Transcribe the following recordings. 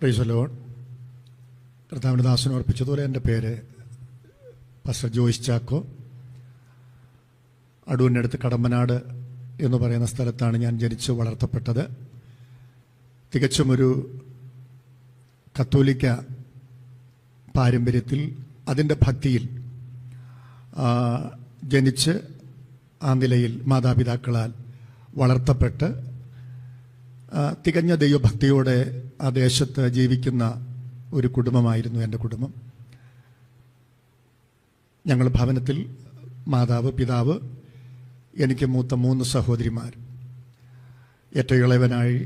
Praise the Lord. കർത്താവിൻ്റെ ദാസന് ഓർപ്പിച്ചതുപോലെ എൻ്റെ പേര് പാസ്റ്റർ ജോയിസ് ചാക്കോ. അടൂരിനടുത്ത് കടമ്പനാട് എന്ന് പറയുന്ന സ്ഥലത്താണ് ഞാൻ ജനിച്ച് വളർത്തപ്പെട്ടത്. തികച്ചും ഒരു കത്തോലിക്ക പാരമ്പര്യത്തിൽ അതിൻ്റെ ഭക്തിയിൽ ജനിച്ച് ആ നിലയിൽ മാതാപിതാക്കളാൽ വളർത്തപ്പെട്ട് തികഞ്ഞ ദൈവഭക്തിയോടെ ആ ദേശത്ത് ജീവിക്കുന്ന ഒരു കുടുംബമായിരുന്നു എൻ്റെ കുടുംബം. ഞങ്ങൾ ഭവനത്തിൽ മാതാവ്, പിതാവ്, എനിക്ക് മൂത്ത 3 സഹോദരിമാർ, ഏറ്റവും ഇളയവനായി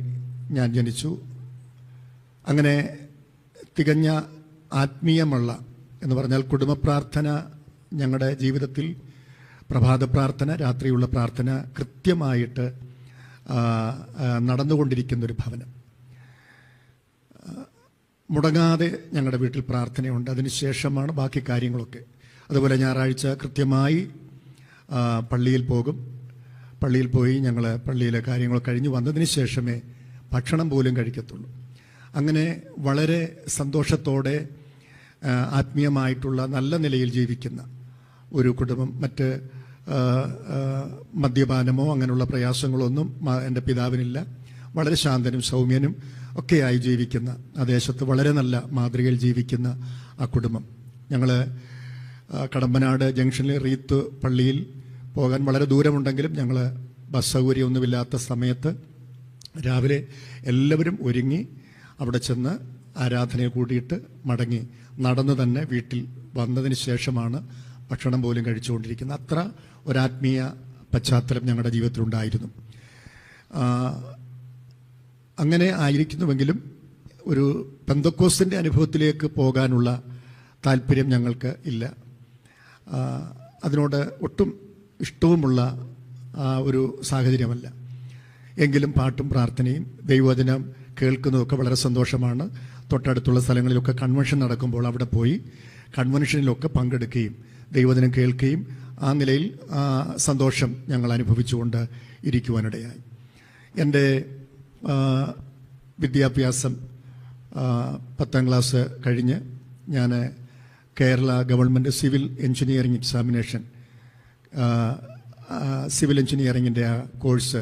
ഞാൻ ജനിച്ചു. അങ്ങനെ തികഞ്ഞ ആത്മീയമുള്ള എന്ന് പറഞ്ഞാൽ കുടുംബ പ്രാർത്ഥന ഞങ്ങളുടെ ജീവിതത്തിൽ, പ്രഭാത പ്രാർത്ഥന, രാത്രിയുള്ള പ്രാർത്ഥന കൃത്യമായിട്ട് നടന്നുകൊണ്ടിരിക്കുന്നൊരു ഭവനം. മുടങ്ങാതെ ഞങ്ങളുടെ വീട്ടിൽ പ്രാർത്ഥനയുണ്ട്. അതിനുശേഷമാണ് ബാക്കി കാര്യങ്ങളൊക്കെ. അതുപോലെ ഞായറാഴ്ച കൃത്യമായി പള്ളിയിൽ പോകും. പള്ളിയിൽ പോയി ഞങ്ങൾ പള്ളിയിലെ കാര്യങ്ങൾ കഴിഞ്ഞ് വന്നതിന് ശേഷമേ ഭക്ഷണം പോലും കഴിക്കത്തുള്ളൂ. അങ്ങനെ വളരെ സന്തോഷത്തോടെ ആത്മീയമായിട്ടുള്ള നല്ല നിലയിൽ ജീവിക്കുന്ന ഒരു കുടുംബം. മറ്റ് മദ്യപാനമോ അങ്ങനെയുള്ള പ്രയാസങ്ങളൊന്നും എൻ്റെ പിതാവിനില്ല. വളരെ ശാന്തനും സൗമ്യനും ഒക്കെയായി ജീവിക്കുന്ന ആ ദേശത്ത് വളരെ നല്ല മാതൃകയിൽ ജീവിക്കുന്ന ആ കുടുംബം. ഞങ്ങൾ കടമ്പനാട് ജംഗ്ഷനിൽ റീത്ത് പള്ളിയിൽ പോകാൻ വളരെ ദൂരമുണ്ടെങ്കിലും ഞങ്ങൾ ബസ് സൗകര്യമൊന്നുമില്ലാത്ത സമയത്ത് രാവിലെ എല്ലാവരും ഒരുങ്ങി അവിടെ ചെന്ന് ആരാധനയെ കൂടിയിട്ട് മടങ്ങി നടന്നു തന്നെ വീട്ടിൽ വന്നതിന് ശേഷമാണ് ഭക്ഷണം പോലും കഴിച്ചുകൊണ്ടിരിക്കുന്നത്. അത്ര ഒരാത്മീയ പശ്ചാത്തലം ഞങ്ങളുടെ ജീവിതത്തിലുണ്ടായിരുന്നു. അങ്ങനെ ആയിരിക്കുന്നുവെങ്കിലും ഒരു പെന്തക്കോസ്തിൻ്റെ അനുഭവത്തിലേക്ക് പോകാനുള്ള താല്പര്യം ഞങ്ങൾക്ക് ഇല്ല. അതിനോട് ഒട്ടും ഇഷ്ടവുമുള്ള ഒരു സാഹചര്യമല്ല. എങ്കിലും പാട്ടും പ്രാർത്ഥനയും ദൈവവചനം കേൾക്കുന്നതൊക്കെ വളരെ സന്തോഷമാണ്. തൊട്ടടുത്തുള്ള സ്ഥലങ്ങളിലൊക്കെ കൺവെൻഷൻ നടക്കുമ്പോൾ അവിടെ പോയി കൺവെൻഷനിലൊക്കെ പങ്കെടുക്കുകയും ദൈവവചനം കേൾക്കുകയും ആ നിലയിൽ സന്തോഷം ഞങ്ങൾ അനുഭവിച്ചുകൊണ്ട് ഇരിക്കുവാനിടയായി. എൻ്റെ വിദ്യാഭ്യാസം 10ാം ക്ലാസ് കഴിഞ്ഞ് ഞാൻ Kerala government civil engineering examination, civil എഞ്ചിനീയറിങ്ങിൻ്റെ ആ കോഴ്സ്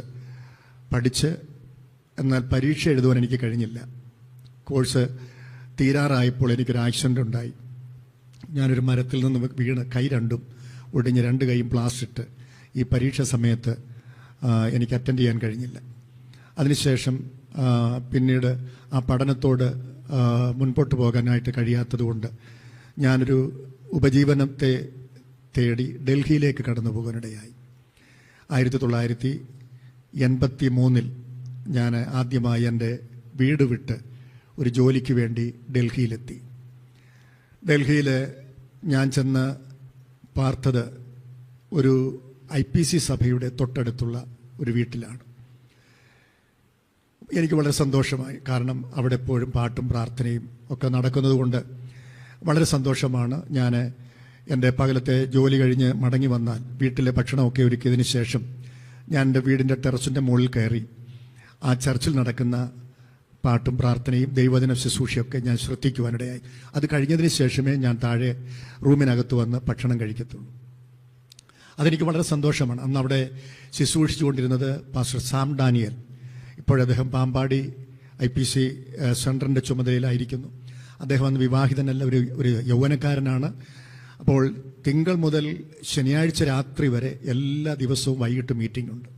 പഠിച്ച്, എന്നാൽ പരീക്ഷ എഴുതുവാൻ എനിക്ക് കഴിഞ്ഞില്ല. കോഴ്സ് തീരാറായപ്പോൾ എനിക്കൊരു ആക്സിഡൻ്റ് ഉണ്ടായി. ഞാനൊരു മരത്തിൽ നിന്ന് വീണ് കൈ രണ്ടും ഒടിഞ്ഞ് 2 കൈയും പ്ലാസ്റ്റിട്ട് ഈ പരീക്ഷ സമയത്ത് എനിക്ക് അറ്റൻഡ് ചെയ്യാൻ കഴിഞ്ഞില്ല. അതിനുശേഷം പിന്നീട് ആ പഠനത്തോട് മുൻപോട്ട് പോകാനായിട്ട് കഴിയാത്തതുകൊണ്ട് ഞാനൊരു ഉപജീവനത്തെ തേടി ഡൽഹിയിലേക്ക് കടന്നു പോകാനിടയായി. 1983 ഞാൻ ആദ്യമായി എൻ്റെ വീട് വിട്ട് ഒരു ജോലിക്ക് വേണ്ടി ഡൽഹിയിലെത്തി. ഡൽഹിയിൽ ഞാൻ ചെന്ന് പാർത്തത് ഒരു IPC സഭയുടെ തൊട്ടടുത്തുള്ള ഒരു വീട്ടിലാണ്. എനിക്ക് വളരെ സന്തോഷമായി. കാരണം അവിടെ എപ്പോഴും പാട്ടും പ്രാർത്ഥനയും ഒക്കെ നടക്കുന്നത് കൊണ്ട് വളരെ സന്തോഷമാണ്. ഞാൻ എൻ്റെ പകലത്തെ ജോലി കഴിഞ്ഞ് മടങ്ങി വന്നാൽ വീട്ടിലെ ഭക്ഷണമൊക്കെ ഒരുക്കിയതിന് ശേഷം ഞാൻ എൻ്റെ വീടിൻ്റെ ടെറസിൻ്റെ മുകളിൽ കയറി ആ ചർച്ചിൽ നടക്കുന്ന പാട്ടും പ്രാർത്ഥനയും ദൈവവചന ശുശ്രൂഷയൊക്കെ ഞാൻ ശ്രദ്ധിക്കുവാനിടയായി. അത് കഴിഞ്ഞതിന് ശേഷമേ ഞാൻ താഴെ റൂമിനകത്ത് വന്ന് ഭക്ഷണം കഴിക്കത്തുള്ളൂ. അതെനിക്ക് വളരെ സന്തോഷമാണ്. അന്ന് അവിടെ ശുശ്രൂഷിച്ചുകൊണ്ടിരുന്നത് പാസ്റ്റർ സാം ഡാനിയൽ. ഇപ്പോഴദ്ദേഹം പാമ്പാടി IPC സെൻറ്ററിൻ്റെ ചുമതലയിലായിരിക്കുന്നു. അദ്ദേഹം അന്ന് വിവാഹിതനല്ല, ഒരു യൗവനക്കാരനാണ്. അപ്പോൾ തിങ്കൾ മുതൽ ശനിയാഴ്ച രാത്രി വരെ എല്ലാ ദിവസവും വൈകിട്ട് മീറ്റിംഗ് ഉണ്ട്.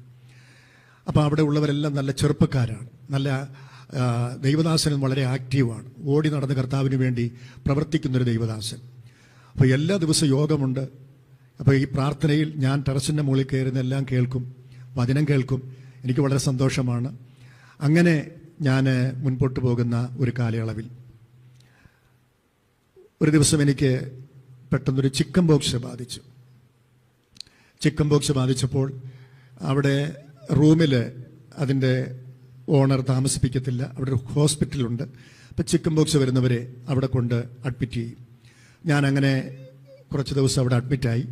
അപ്പോൾ അവിടെ ഉള്ളവരെല്ലാം നല്ല ചെറുപ്പക്കാരാണ്. നല്ല ദൈവദാസനും വളരെ ആക്റ്റീവാണ്. ഓടി നടന്ന് കർത്താവിന് വേണ്ടി പ്രവർത്തിക്കുന്നൊരു ദൈവദാസൻ. അപ്പോൾ എല്ലാ ദിവസവും യോഗമുണ്ട്. അപ്പോൾ ഈ പ്രാർത്ഥനയിൽ ഞാൻ ടെറസിൻ്റെ മുകളിൽ കയറുന്നെല്ലാം കേൾക്കും, വചനം കേൾക്കും. എനിക്ക് വളരെ സന്തോഷമാണ്. അങ്ങനെ ഞാൻ മുൻപോട്ട് പോകുന്ന ഒരു കാലയളവിൽ ഒരു ദിവസം എനിക്ക് പെട്ടെന്നൊരു ചിക്കൻ ബോക്സ് ബാധിച്ചു. ചിക്കൻ ബോക്സ് ബാധിച്ചപ്പോൾ അവിടെ റൂമിൽ അതിൻ്റെ ഓണർ താമസിപ്പിക്കത്തില്ല. അവിടെ ഒരു ഹോസ്പിറ്റലുണ്ട്. അപ്പോൾ ചിക്കൻ ബോക്സ് വരുന്നവരെ അവിടെ കൊണ്ട് അഡ്മിറ്റ് ചെയ്യും. ഞാനങ്ങനെ കുറച്ച് ദിവസം അവിടെ അഡ്മിറ്റായി.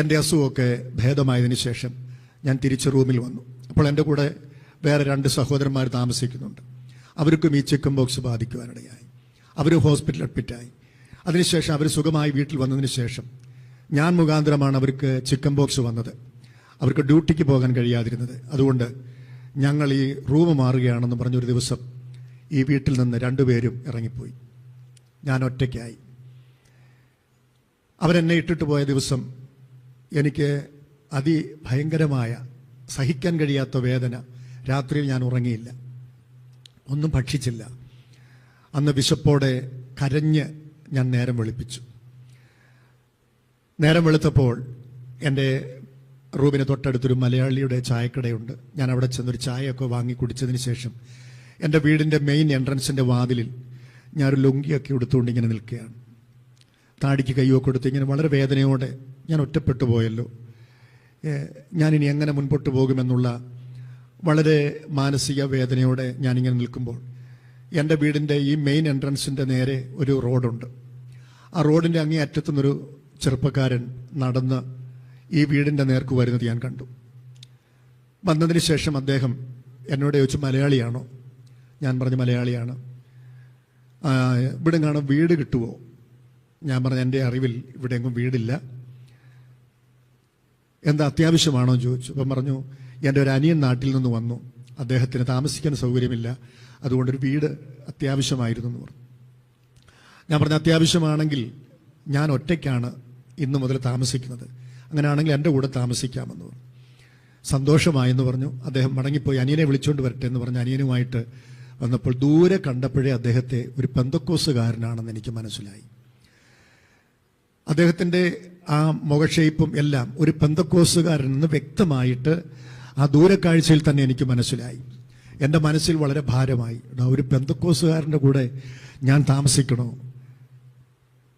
എൻ്റെ അസുഖമൊക്കെ ഭേദമായതിനു ശേഷം ഞാൻ തിരിച്ച് റൂമിൽ വന്നു. അപ്പോൾ എൻ്റെ കൂടെ വേറെ 2 സഹോദരന്മാർ താമസിക്കുന്നുണ്ട്. അവർക്കും ഈ ചിക്കൻ ബോക്സ് ബാധിക്കുവാനിടയായി. അവർ ഹോസ്പിറ്റലിൽ അഡ്മിറ്റായി. അതിനുശേഷം അവർ സുഖമായി വീട്ടിൽ വന്നതിന് ശേഷം ഞാൻ മുഖാന്തരമാണ് അവർക്ക് ചിക്കൻ ബോക്സ് വന്നത്. അവർക്ക് ഡ്യൂട്ടിക്ക് പോകാൻ കഴിയാതിരുന്നത്. അതുകൊണ്ട് ഞങ്ങൾ ഈ റൂം മാറുകയാണെന്ന് പറഞ്ഞൊരു ദിവസം ഈ വീട്ടിൽ നിന്ന് രണ്ടുപേരും ഇറങ്ങിപ്പോയി. ഞാൻ ഒറ്റയ്ക്കായി. അവരെന്നെ ഇട്ടിട്ട് പോയ ദിവസം എനിക്ക് അതിഭയങ്കരമായ സഹിക്കാൻ കഴിയാത്ത വേദന. രാത്രിയിൽ ഞാൻ ഉറങ്ങിയില്ല, ഒന്നും ഭക്ഷിച്ചില്ല. അന്ന് വിശപ്പോടെ കരഞ്ഞ് ഞാൻ നേരം വെളുപ്പിച്ചു. നേരം വെളുത്തപ്പോൾ എൻ്റെ റൂമിന് തൊട്ടടുത്തൊരു മലയാളിയുടെ ചായക്കടയുണ്ട്. ഞാൻ അവിടെ ചെന്നൊരു ചായയൊക്കെ വാങ്ങി കുടിച്ചതിന് ശേഷം എൻ്റെ വീടിൻ്റെ മെയിൻ എൻട്രൻസിൻ്റെ വാതിലിൽ ഞാനൊരു ലുങ്കിയൊക്കെ എടുത്തുകൊണ്ട് ഇങ്ങനെ നിൽക്കുകയാണ്. താടിക്ക് കയ്യൊക്കെ കൊടുത്ത് ഇങ്ങനെ വളരെ വേദനയോടെ ഞാൻ ഒറ്റപ്പെട്ടു പോയല്ലോ, ഞാനിനി എങ്ങനെ മുൻപോട്ട് പോകുമെന്നുള്ള വളരെ മാനസിക വേദനയോടെ ഞാനിങ്ങനെ നിൽക്കുമ്പോൾ എൻ്റെ വീടിൻ്റെ ഈ മെയിൻ എൻട്രൻസിൻ്റെ നേരെ ഒരു റോഡുണ്ട്. ആ റോഡിൻ്റെ അങ്ങേ അറ്റത്തുനിന്നൊരു ചെറുപ്പക്കാരൻ നടന്ന് ഈ വീടിൻ്റെ നേർക്ക് വരുന്നത് ഞാൻ കണ്ടു. വന്നതിന് ശേഷം അദ്ദേഹം എന്നോട് ചോദിച്ചു, മലയാളിയാണോ? ഞാൻ പറഞ്ഞു മലയാളിയാണ്. ഇവിടെ കാണാൻ വീട് കിട്ടുമോ? ഞാൻ പറഞ്ഞു എൻ്റെ അറിവിൽ ഇവിടെ എങ്ങും വീടില്ല. എന്താ അത്യാവശ്യമാണോ എന്ന് ചോദിച്ചു. അപ്പം പറഞ്ഞു എൻ്റെ ഒരു അനിയൻ നാട്ടിൽ നിന്ന് വന്നു, അദ്ദേഹത്തിന് താമസിക്കാൻ സൗകര്യമില്ല, അതുകൊണ്ടൊരു വീട് അത്യാവശ്യമായിരുന്നു എന്ന് പറഞ്ഞു. ഞാൻ പറഞ്ഞു അത്യാവശ്യമാണെങ്കിൽ ഞാൻ ഒറ്റയ്ക്കാണ് ഇന്നു മുതൽ താമസിക്കുന്നത്, അങ്ങനെയാണെങ്കിൽ എൻ്റെ കൂടെ താമസിക്കാമെന്ന് പറഞ്ഞു. സന്തോഷമായെന്ന് പറഞ്ഞു. അദ്ദേഹം മടങ്ങിപ്പോയി അനിയനെ വിളിച്ചുകൊണ്ട് വരട്ടെ എന്ന് പറഞ്ഞ് അനിയനുമായിട്ട് വന്നപ്പോൾ ദൂരെ കണ്ടപ്പോഴേ അദ്ദേഹത്തെ ഒരു പെന്തക്കോസുകാരനാണെന്ന് എനിക്ക് മനസ്സിലായി. അദ്ദേഹത്തിൻ്റെ ആ മുഖഷേപ്പും എല്ലാം ഒരു പെന്തക്കോസുകാരനെന്ന് വ്യക്തമായിട്ട് ആ ദൂരക്കാഴ്ചയിൽ തന്നെ എനിക്ക് മനസ്സിലായി. എൻ്റെ മനസ്സിൽ വളരെ ഭാരമായി, ഒരു പെന്തക്കോസുകാരൻ്റെ കൂടെ ഞാൻ താമസിക്കണോ?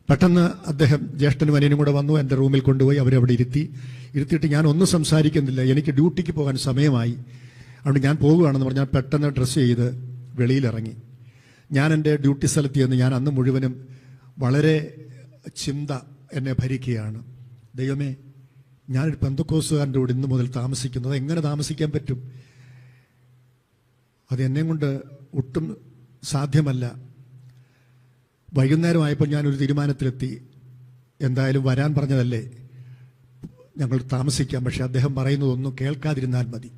പെട്ടെന്ന് അദ്ദേഹം ജ്യേഷ്ഠനും അനിയനും കൂടെ വന്നു, എൻ്റെ റൂമിൽ കൊണ്ടുപോയി അവരവിടെ ഇരുത്തിയിട്ട് ഞാൻ ഒന്നും സംസാരിക്കുന്നില്ല, എനിക്ക് ഡ്യൂട്ടിക്ക് പോകാൻ സമയമായി, അതുകൊണ്ട് ഞാൻ പോകുകയാണെന്ന് പറഞ്ഞാൽ പെട്ടെന്ന് ഡ്രസ്സ് ചെയ്ത് വെളിയിലിറങ്ങി. ഞാൻ എൻ്റെ ഡ്യൂട്ടി സ്ഥലത്ത് ചെന്ന് ഞാൻ അന്ന് മുഴുവനും വളരെ ചിന്ത എന്നെ ഭരിക്കുകയാണ്. ദൈവമേ, ഞാനൊരു പെന്തക്കോസുകാരൻ്റെ കൂടെ ഇന്ന് മുതൽ താമസിക്കുന്നത് എങ്ങനെ താമസിക്കാൻ പറ്റും? അത് എന്നെ കൊണ്ട് ഒട്ടും സാധ്യമല്ല. വൈകുന്നേരമായപ്പോൾ ഞാനൊരു തീരുമാനത്തിലെത്തി, എന്തായാലും വരാൻ പറഞ്ഞതല്ലേ, ഞങ്ങൾ താമസിക്കാം, പക്ഷെ അദ്ദേഹം പറയുന്നതൊന്നും കേൾക്കാതിരുന്നാൽ മതി.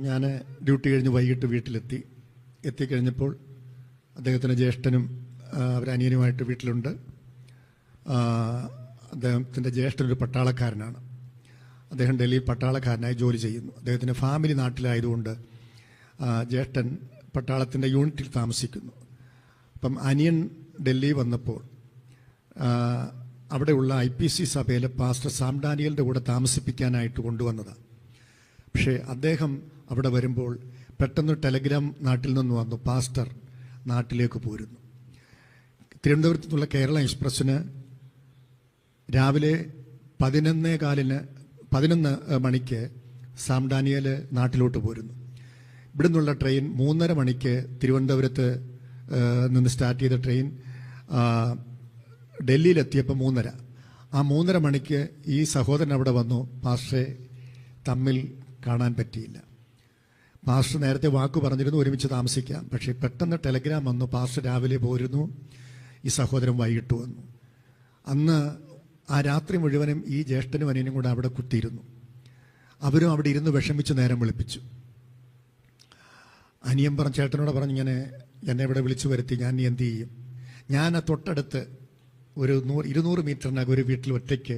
ഞാൻ ഡ്യൂട്ടി കഴിഞ്ഞ് വൈകിട്ട് എത്തിക്കഴിഞ്ഞപ്പോൾ അദ്ദേഹത്തിൻ്റെ ജ്യേഷ്ഠനും അവരനിയനുമായിട്ട് വീട്ടിലുണ്ട്. അദ്ദേഹത്തിൻ്റെ ജ്യേഷ്ഠനൊരു പട്ടാളക്കാരനാണ്. അദ്ദേഹം ഡൽഹിയിൽ പട്ടാളക്കാരനായി ജോലി ചെയ്യുന്നു. അദ്ദേഹത്തിൻ്റെ ഫാമിലി നാട്ടിലായതുകൊണ്ട് ജ്യേഷ്ഠൻ പട്ടാളത്തിൻ്റെ യൂണിറ്റിൽ താമസിക്കുന്നു. അപ്പം അനിയൻ ഡൽഹി വന്നപ്പോൾ അവിടെയുള്ള IPC സഭയിലെ പാസ്റ്റർ സാം ഡാനിയലിൻ്റെ കൂടെ താമസിപ്പിക്കാനായിട്ട് കൊണ്ടുവന്നതാണ്. പക്ഷേ അദ്ദേഹം അവിടെ വരുമ്പോൾ പെട്ടെന്ന് ടെലഗ്രാം നാട്ടിൽ നിന്ന് വന്നു, പാസ്റ്റർ നാട്ടിലേക്ക് പോരുന്നു. തിരുവനന്തപുരത്തു നിന്നുള്ള കേരള എക്സ്പ്രസ്സിന് രാവിലെ 11 മണിക്ക് സാം ഡാനിയൽ നാട്ടിലോട്ട് പോരുന്നു. ഇവിടെ നിന്നുള്ള ട്രെയിൻ 3:30 മണിക്ക് തിരുവനന്തപുരത്ത് നിന്ന് സ്റ്റാർട്ട് ചെയ്ത ട്രെയിൻ ഡൽഹിയിലെത്തിയപ്പോൾ 3:30. ആ 3:30 മണിക്ക് ഈ സഹോദരൻ അവിടെ വന്നു. പാസ്റ്ററെ തമ്മിൽ കാണാൻ പറ്റിയില്ല. പാസ്റ്റർ നേരത്തെ വാക്ക് പറഞ്ഞിരുന്നു ഒരുമിച്ച് താമസിക്കാം, പക്ഷേ പെട്ടെന്ന് ടെലഗ്രാം വന്നു, പാസ്റ്റർ രാവിലെ പോരുന്നു, ഈ സഹോദരൻ വൈകിട്ട് വന്നു. അന്ന് ആ രാത്രി മുഴുവനും ഈ ജ്യേഷ്ഠനും അനിയനും കൂടെ അവിടെ കുത്തിയിരുന്നു. അവരും അവിടെ ഇരുന്ന് വിഷമിച്ച് നേരം വെളുപ്പിച്ചു. അനിയൻ ചേട്ടനോട് പറഞ്ഞു, ഇങ്ങനെ എന്നെ ഇവിടെ വിളിച്ചു വരുത്തി, ഞാൻ നീ എന്ത് ചെയ്യും? ഞാൻ തൊട്ടടുത്ത് ഒരു 200 മീറ്ററിനകം ഒരു വീട്ടിൽ ഒറ്റയ്ക്ക്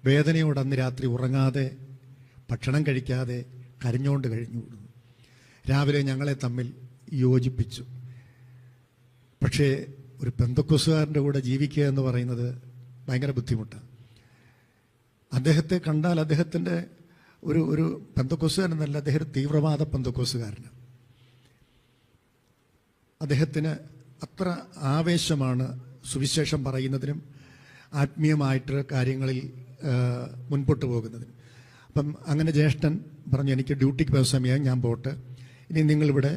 വേദനയോട് അന്ന് രാത്രി ഉറങ്ങാതെ ഭക്ഷണം കഴിക്കാതെ കരഞ്ഞുകൊണ്ട് കഴിഞ്ഞു കൂടുന്നു. രാവിലെ ഞങ്ങളെ തമ്മിൽ യോജിപ്പിച്ചു. പക്ഷേ ഒരു പെന്തക്കോസുകാരൻ്റെ കൂടെ ജീവിക്കുക എന്ന് പറയുന്നത് ഭയങ്കര ബുദ്ധിമുട്ടാണ്. അദ്ദേഹത്തെ കണ്ടാൽ അദ്ദേഹത്തിൻ്റെ ഒരു പെന്തക്കോസുകാരനല്ല, അദ്ദേഹം ഒരു തീവ്രവാദ പെന്തക്കോസുകാരനാണ്. അദ്ദേഹത്തിന് അത്ര ആവേശമാണ് സുവിശേഷം പറയുന്നതിനും ആത്മീയമായിട്ട് കാര്യങ്ങളിൽ മുൻപോട്ട് പോകുന്നതിനും. അപ്പം അങ്ങനെ ജ്യേഷ്ഠൻ പറഞ്ഞു, എനിക്ക് ഡ്യൂട്ടിക്ക് പോയ സമയം, ഞാൻ പോട്ടെ, ഇനി നിങ്ങളിവിടെ